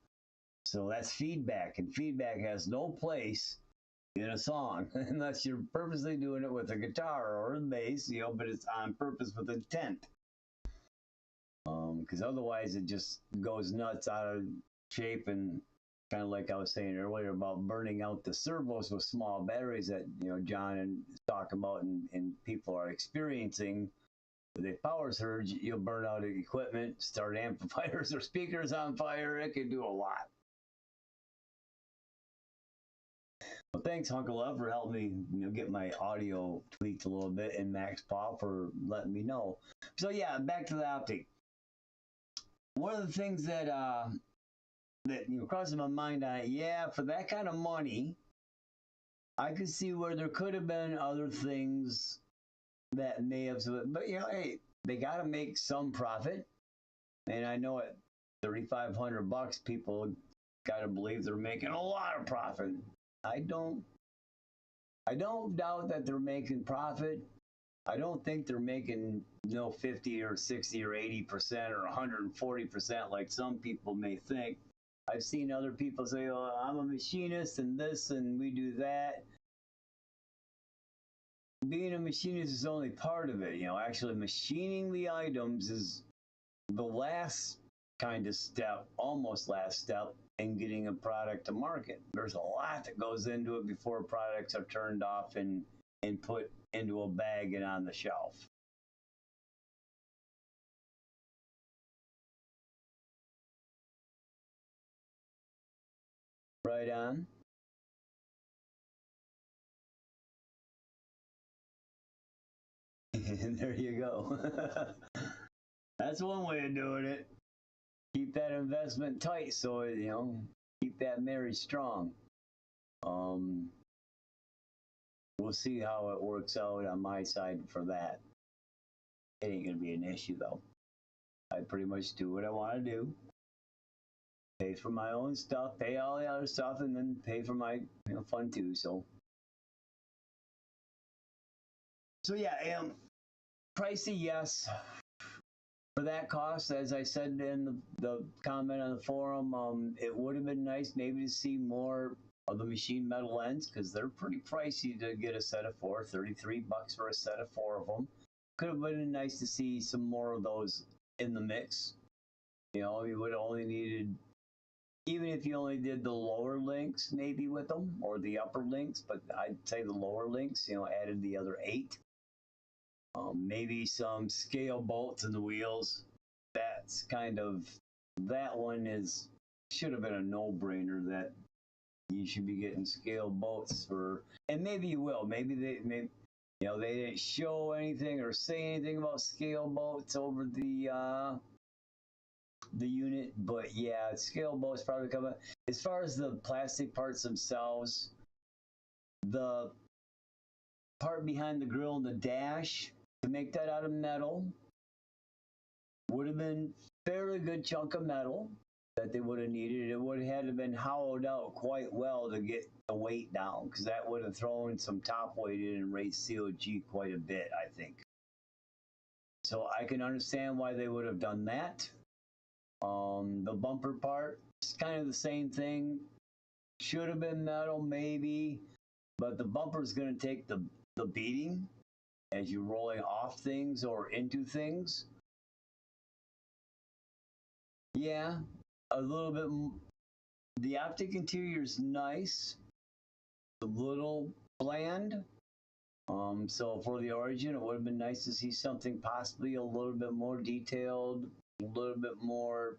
So that's feedback, and feedback has no place in a song unless you're purposely doing it with a guitar or a bass, but it's on purpose with intent. Because otherwise it just goes nuts, out of shape, and kind of like I was saying earlier about burning out the servos with small batteries that John and talk about and people are experiencing. With a power surge, you'll burn out equipment, start amplifiers or speakers on fire. It can do a lot. Well, thanks, Uncle Love, for helping me get my audio tweaked a little bit, and Max Paul for letting me know. So yeah, back to the Optic. One of the things that crosses my mind on it, yeah, for that kind of money, I could see where there could have been other things that may have, but hey, they got to make some profit, and I know at $3,500, people got to believe they're making a lot of profit. I don't doubt that they're making profit. I don't think they're making 50 or 60 or 80% or 140% like some people may think. I've seen other people say, "Oh, I'm a machinist and this and we do that." Being a machinist is only part of it. Actually machining the items is the last kind of step, almost last step in getting a product to market. There's a lot that goes into it before products are turned off and put into a bag and on the shelf. Right on. And there you go. That's one way of doing it. Keep that investment tight, so keep that marriage strong. We'll see how it works out on my side for that. It ain't gonna be an issue though. I pretty much do what I want to do. Pay for my own stuff, pay all the other stuff, and then pay for my fun too. So yeah, pricey, yes. For that cost, as I said in the comment on the forum, it would have been nice maybe to see more of the machine metal ends, because they're pretty pricey to get a set of four. $33 for a set of 4 of them. Could have been nice to see some more of those in the mix. You would have only needed even if you only did the lower links maybe with them or the upper links, but I'd say the lower links, added the other 8. Maybe some scale bolts in the wheels. That's that one should have been a no-brainer that you should be getting scale bolts for, and maybe you will. Maybe they didn't show anything or say anything about scale bolts over the unit, but yeah, scale bolts probably coming. As far as the plastic parts themselves, the part behind the grill and the dash, to make that out of metal would have been a fairly good chunk of metal that they would have needed. It would have had to been hollowed out quite well to get the weight down, because that would have thrown some top weight in and raised COG quite a bit, I think. So I can understand why they would have done that. The bumper part, it's kind of the same thing. Should have been metal maybe, but the bumper is going to take the beating as you're rolling off things or into things. Yeah, a little bit. The Optic interior is nice, a little bland. So for the Origin, it would have been nice to see something possibly a little bit more detailed, a little bit more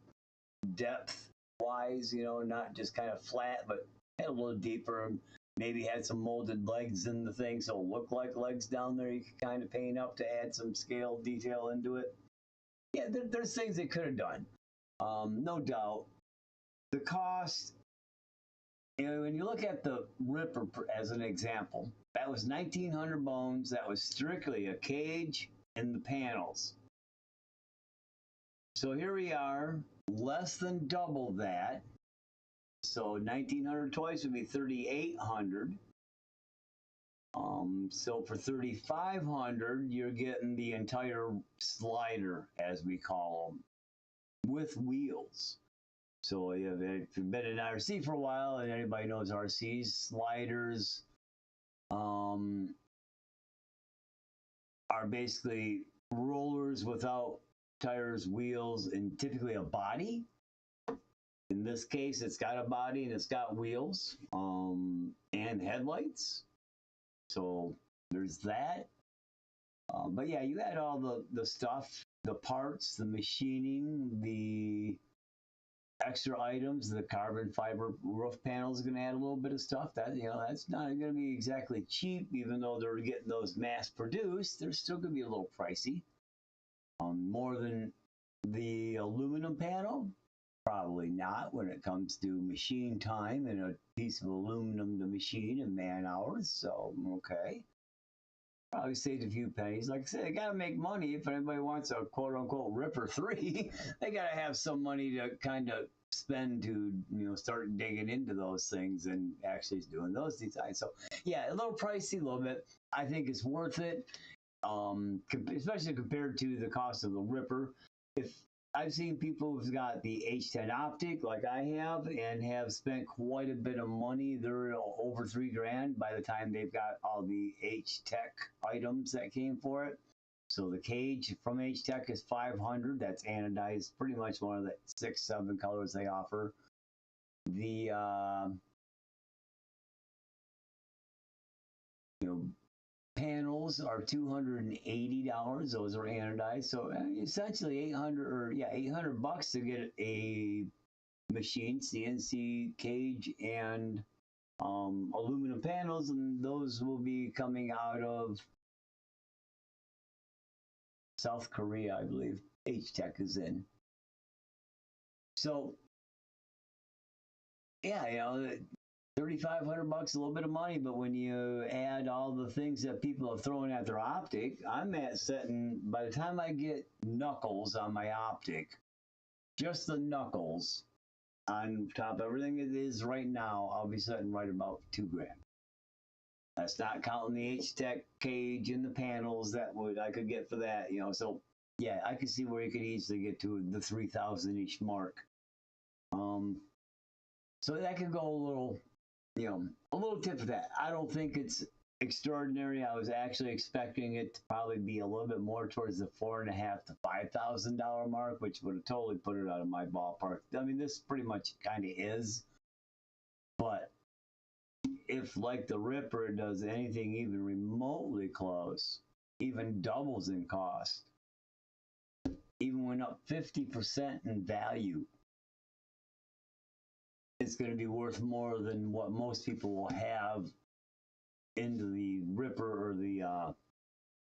depth wise, not just kind of flat, but a little deeper. Maybe had some molded legs in the thing, so it looked like legs down there. You could kind of paint up to add some scale detail into it. Yeah, there's things they could have done, no doubt. The cost, when you look at the Ripper as an example, that was 1,900 bones. That was strictly a cage and the panels. So here we are, less than double that. So 1,900 twice would be 3,800. So for 3,500, you're getting the entire slider, as we call them, with wheels. So if you've been in RC for a while, and anybody knows RCs, sliders are basically rollers without tires, wheels, and typically a body. In this case, it's got a body and it's got wheels and headlights. So there's that. But yeah, you had all the stuff, the parts, the machining, the extra items, the carbon fiber roof panels are going to add a little bit of stuff. That's not going to be exactly cheap, even though they're getting those mass produced. They're still going to be a little pricey. More than the aluminum panel? Probably not when it comes to machine time and a piece of aluminum to machine and man hours. So, okay. Probably saved a few pennies. Like I said, they got to make money. If anybody wants a quote unquote Ripper 3, they got to have some money to kind of spend to, start digging into those things and actually doing those designs. So, yeah, a little pricey, a little bit. I think it's worth it, especially compared to the cost of the Ripper. If I've seen people who've got the H10 Optic like I have and have spent quite a bit of money. They're over $3,000 by the time they've got all the H-Tech items that came for it. So the cage from H-Tech is $500. That's anodized, pretty much one of the 6-7 colors they offer. The panels are $280. Those are anodized. So essentially $800 to get a machine, CNC cage, and aluminum panels, and those will be coming out of South Korea, I believe. H-Tech is in. So yeah, $3,500, a little bit of money, but when you add all the things that people are throwing at their Optic, I'm at setting, by the time I get knuckles on my Optic, just the knuckles on top of everything it is right now, I'll be setting right about $2,000. That's not counting the H-Tech cage and the panels I could get for that, So yeah, I could see where you could easily get to the 3,000-ish mark. So that could go a little tip of that. I don't think it's extraordinary. I was actually expecting it to probably be a little bit more towards the $4,500 to $5,000 mark, which would have totally put it out of my ballpark. I mean, this pretty much kind of is, but if like the Ripper does anything even remotely close, even doubles in cost, even went up 50% in value, it's going to be worth more than what most people will have into the Ripper or the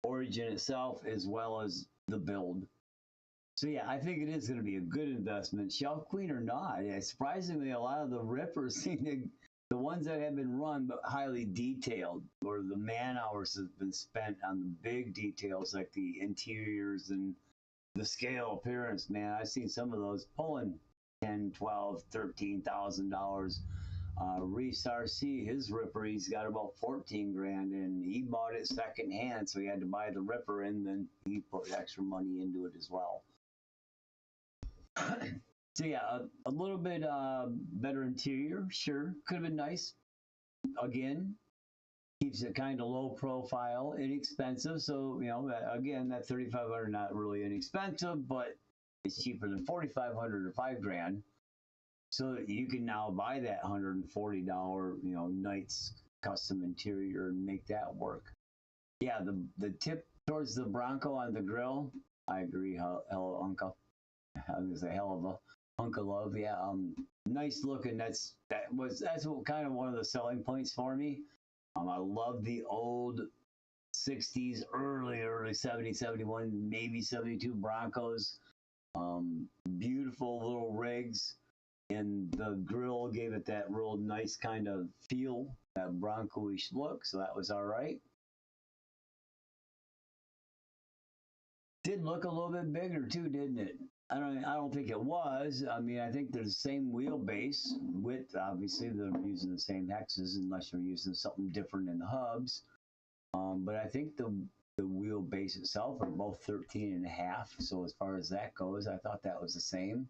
Origin itself, as well as the build. So yeah, I think it is going to be a good investment, Shelf Queen or not. Yeah, surprisingly, a lot of the Rippers seem to, the ones that have been run but highly detailed, or the man hours have been spent on the big details like the interiors and the scale appearance. Man, I've seen some of those pulling $10, $12, $13,000. Reese RC, his Ripper, he's got about 14 grand, and he bought it secondhand, so he had to buy the Ripper, and then he put extra money into it as well. So yeah, a little bit better interior, sure, could have been nice. Again, keeps it kind of low profile, inexpensive. So you know, again, that $3,500 not really inexpensive, but it's cheaper than $4,500 or $5,000. So you can now buy that $140, you know, Knights custom interior and make that work. Yeah, the tip towards the Bronco on the grill, I agree. Hell of uncle. I was a hell of a hunk of love. Yeah, nice looking. That's what kind of one of the selling points for me. I love the old 60s, early 70s, 71, maybe 72 Broncos. Beautiful little rigs, and the grill gave it that real nice kind of feel, that Bronco-ish look, so that was all right. Did look a little bit bigger too, didn't it? I don't think it was. I mean, I think they're the same wheelbase width. Obviously, they're using the same hexes, unless you're using something different in the hubs. But I think the wheelbase itself are both 13.5. So as far as that goes, I thought that was the same.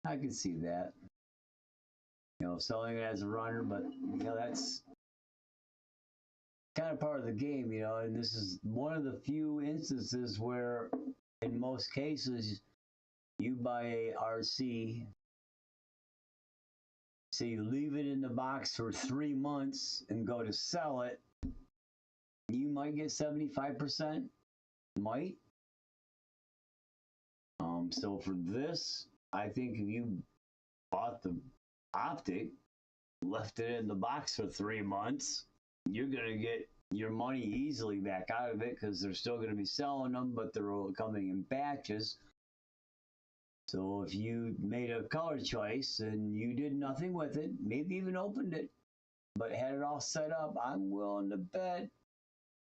I can see that. You know, selling it as a runner, but you know, that's kind of part of the game, you know, and this is one of the few instances where in most cases you buy a RC, so you leave it in the box for 3 months and go to sell it, you might get 75%, might. So for this, I think if you bought the Optic, left it in the box for 3 months, you're gonna get your money easily back out of it, because they're still gonna be selling them, but they're all coming in batches. So if you made a color choice and you did nothing with it, maybe even opened it, but had it all set up, I'm willing to bet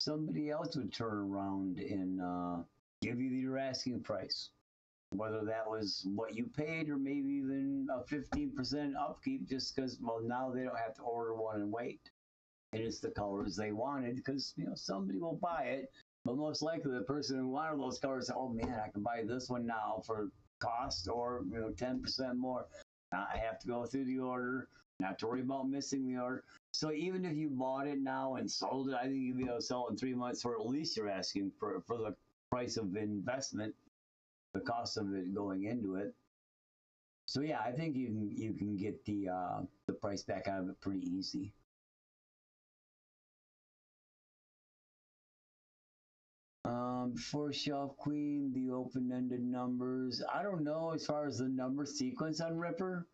somebody else would turn around and give you your asking price. Whether that was what you paid, or maybe even a 15% upkeep, just because, well, now they don't have to order one and wait. And it's the colors they wanted, because, you know, somebody will buy it. But most likely the person who wanted those colors, oh man, I can buy this one now for cost, or, you know, 10% more. I have to go through the order, not to worry about missing the order. So even if you bought it now and sold it, I think you'd be able to sell it in 3 months, or at least you're asking for the price of investment, the cost of it going into it. So yeah, I think you can get the price back out of it pretty easy. For Shelf Queen, the open-ended numbers, I don't know as far as the number sequence on Ripper.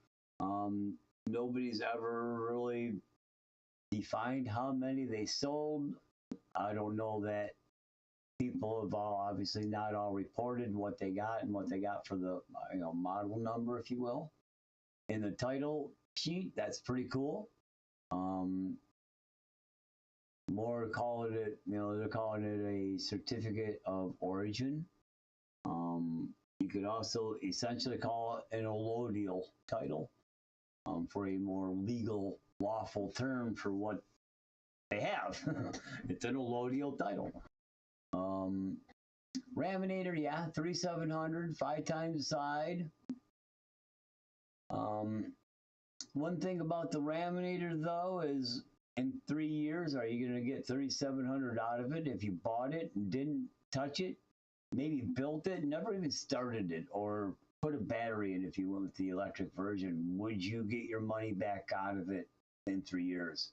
Nobody's ever really defined how many they sold. I don't know that people have all, obviously not all, reported what they got and what they got for the model number, if you will. In the title sheet, that's pretty cool. More calling it, they're calling it a certificate of origin. You could also essentially call it an allodial title, for a more legal, lawful term for what they have. It's an allodial title. Raminator, yeah, 3700, 5 times the side. One thing about the Raminator though is in 3 years, are you going to get 3,700 out of it if you bought it and didn't touch it? Maybe built it, never even started it, or put a battery in if you went with the electric version. Would you get your money back out of it in 3 years?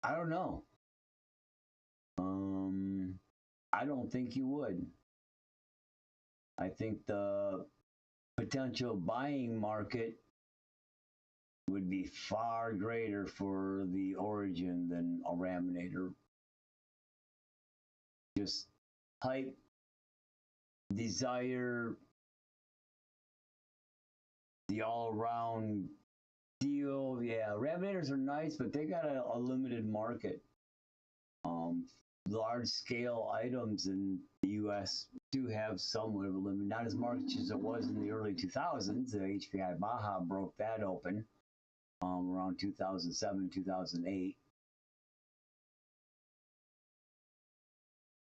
I don't know. I don't think you would. I think the potential buying market would be far greater for the Origin than a Raminator. Just hype, desire, the all-around deal. Yeah, Raminators are nice, but they got a limited market. Large-scale items in the U.S. do have somewhat of a limit, not as much as it was in the early 2000s. The HPI Baja broke that open around 2007, 2008.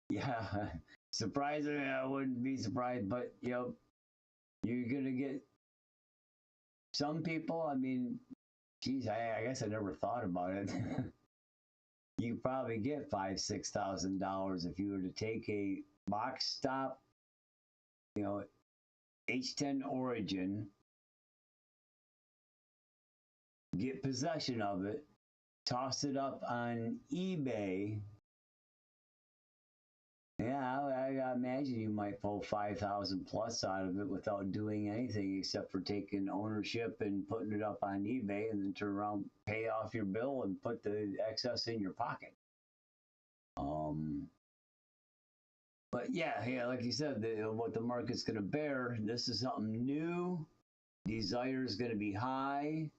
Yeah, surprising. I wouldn't be surprised, but you know, you're gonna get some people. I mean, geez, I guess I never thought about it. You probably get $5,000-$6,000 if you were to take a box stop, you know, H10 Origin, get possession of it, toss it up on eBay. Yeah, I imagine you might pull 5,000 plus out of it without doing anything except for taking ownership and putting it up on eBay, and then turn around, pay off your bill, and put the excess in your pocket. But yeah, like you said, what the market's going to bear. This is something new. Desire is going to be high.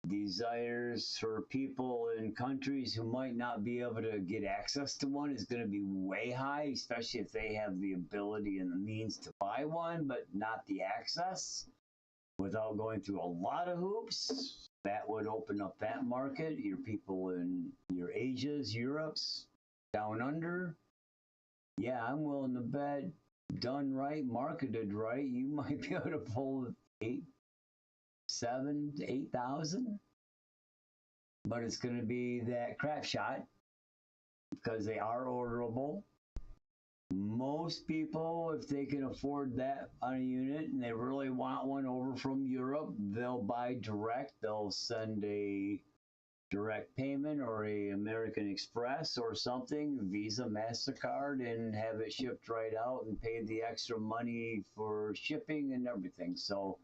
Desires for people in countries who might not be able to get access to one is going to be way high, especially if they have the ability and the means to buy one, but not the access without going through a lot of hoops. That would open up that market. Your people in your Asias, Europes, down under. Yeah, I'm willing to bet, done right, marketed right, you might be able to pull 7,000 to 8,000, but it's going to be that crap shot because they are orderable. Most people, if they can afford that on a unit and they really want one over from Europe, they'll buy direct. They'll send a direct payment or a American Express or something, Visa, MasterCard, and have it shipped right out and pay the extra money for shipping and everything. So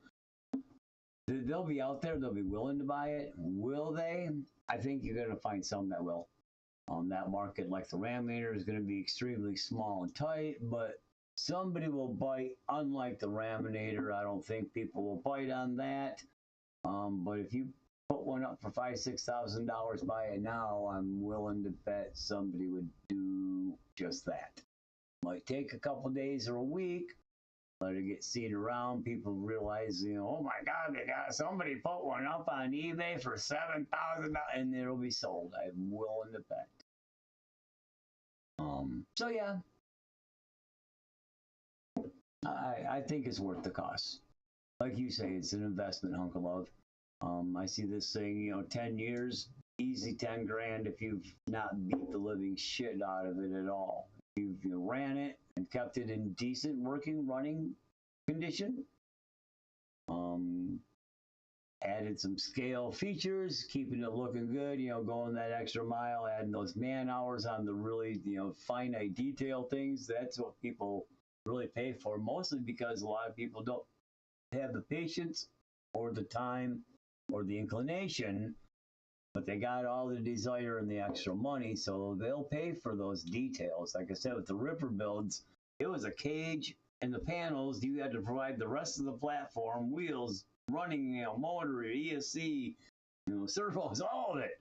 they'll be out there. They'll be willing to buy it. Will they? I think you're going to find some that will. That market, like the Raminator, is going to be extremely small and tight, but somebody will bite. Unlike the Raminator, I don't think people will bite on that. But if you put one up for $5,000-$6,000, buy it now, I'm willing to bet somebody would do just that. Might take a couple days or a week, let it get seen around. People realize, oh my God, they got somebody put one up on eBay for $7,000, and it'll be sold. I'm willing to bet. So yeah, I think it's worth the cost. Like you say, it's an investment, hunk of love. I see this thing, 10 years, easy 10 grand if you've not beat the living shit out of it at all. If you ran it and kept it in decent running condition, added some scale features, keeping it looking good, going that extra mile, adding those man hours on the really, finite detail things. That's what people really pay for, mostly because a lot of people don't have the patience or the time or the inclination, but they got all the desire and the extra money, so they'll pay for those details. Like I said, with the Ripper builds, it was a cage and the panels. You had to provide the rest of the platform, wheels, running, motor, ESC, servos, all of it.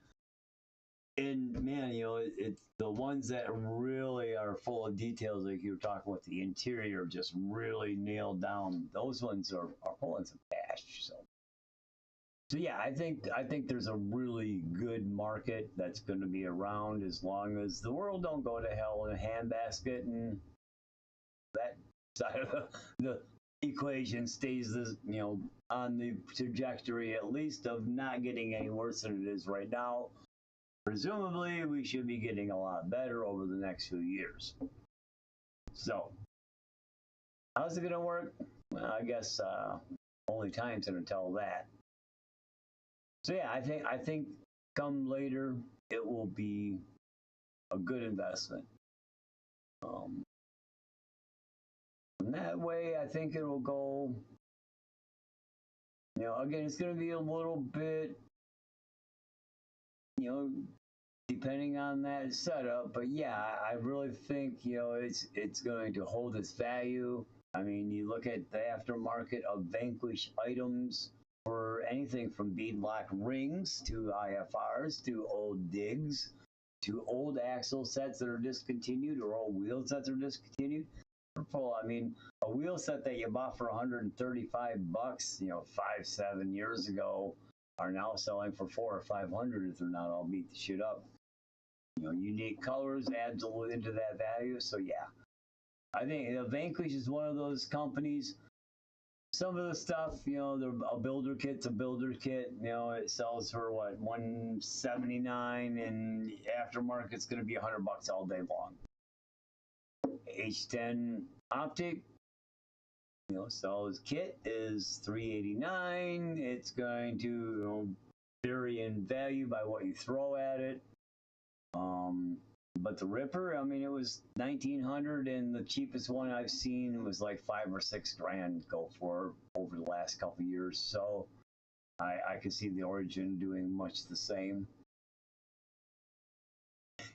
And man, it's the ones that really are full of details, like you were talking about the interior, just really nailed down. Those ones are pulling some cash. So yeah, I think there's a really good market that's going to be around as long as the world don't go to hell in a handbasket and that side of the equation stays this, on the trajectory at least of not getting any worse than it is right now. Presumably, we should be getting a lot better over the next few years. So, how's it going to work? Well, I guess only time's going to tell that. So yeah, I think come later it will be a good investment. And that way, I think it will go. Again, it's going to be a little bit, depending on that setup. But yeah, I really think it's going to hold its value. I mean, you look at the aftermarket of Vanquish items for anything from beadlock rings to IFRs to old digs to old axle sets that are discontinued or old wheel sets that are discontinued. I mean, a wheel set that you bought for $135, 5-7 years ago, are now selling for $400 or $500 if they're not all beat the shit up. Unique colors adds a little into that value. So yeah, I think Vanquish is one of those companies. Some of the stuff, a builder kit's a builder kit. It sells for what, $179, and aftermarket's going to be $100 all day long. H10 Optic, sells kit is $389. It's going to vary in value by what you throw at it. But the Ripper, I mean, it was $1,900, and the cheapest one I've seen was like $5 or $6 grand go for over the last couple of years. So I could see the Origin doing much the same.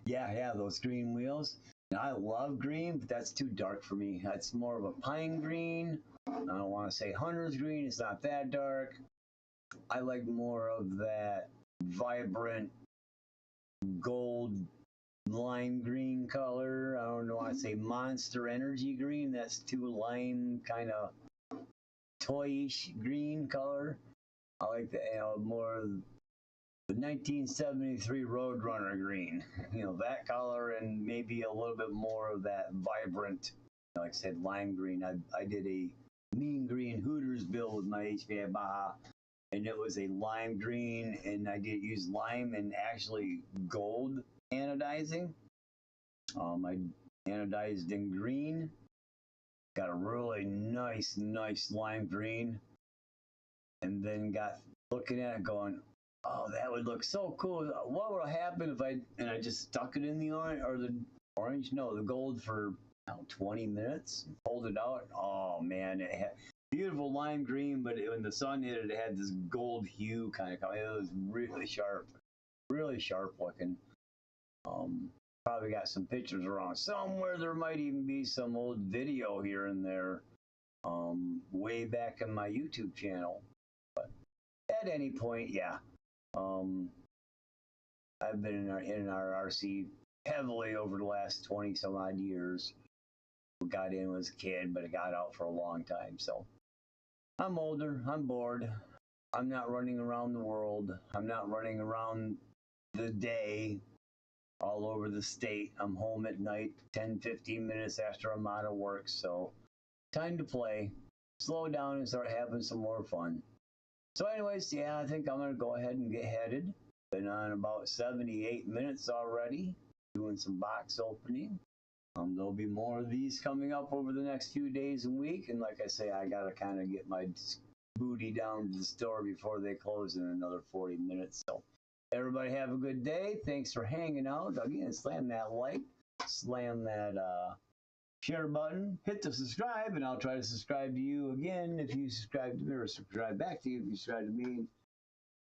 Yeah, those green wheels. I love green, but that's too dark for me. That's more of a pine green. I don't want to say hunter's green. It's not that dark. I like more of that vibrant gold lime green color. I don't know why I say Monster Energy green. That's too lime, kind of toyish green color. I like the more the 1973 Roadrunner green, that color, and maybe a little bit more of that vibrant, like I said, lime green. I did a mean green Hooters build with my HVA Baja, and it was a lime green, and I did use lime and actually gold anodizing. I anodized in green, got a really nice lime green, and then got looking at it going, oh, that would look so cool. What would happen if I just stuck it in the the gold for 20 minutes, pulled it out. Oh man, it had beautiful lime green, but when the sun hit it, it had this gold hue kind of color. It was really sharp looking. Probably got some pictures around somewhere. There might even be some old video here and there, way back in my YouTube channel. But at any point, yeah. I've been in our RC heavily over the last 20 some odd years. Got in as a kid, but I got out for a long time. So I'm older. I'm bored. I'm not running around the world. I'm not running around the day all over the state. I'm home at night 10-15 minutes after I'm out of work. So time to play, slow down, and start having some more fun. So anyways, yeah, I think I'm going to go ahead and get headed. Been on about 78 minutes already, doing some box opening. There'll be more of these coming up over the next few days and week. And like I say, I got to kind of get my booty down to the store before they close in another 40 minutes. So everybody have a good day. Thanks for hanging out. Again, slam that like, slam that share button, hit the subscribe, and I'll try to subscribe to you again if you subscribe to me, or subscribe back to you if you subscribe to me.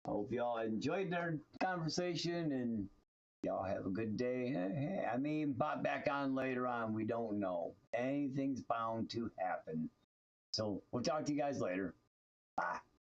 I hope y'all enjoyed their conversation, and y'all have a good day. Hey, I may even pop back on later on. We don't know. Anything's bound to happen. So we'll talk to you guys later. Bye.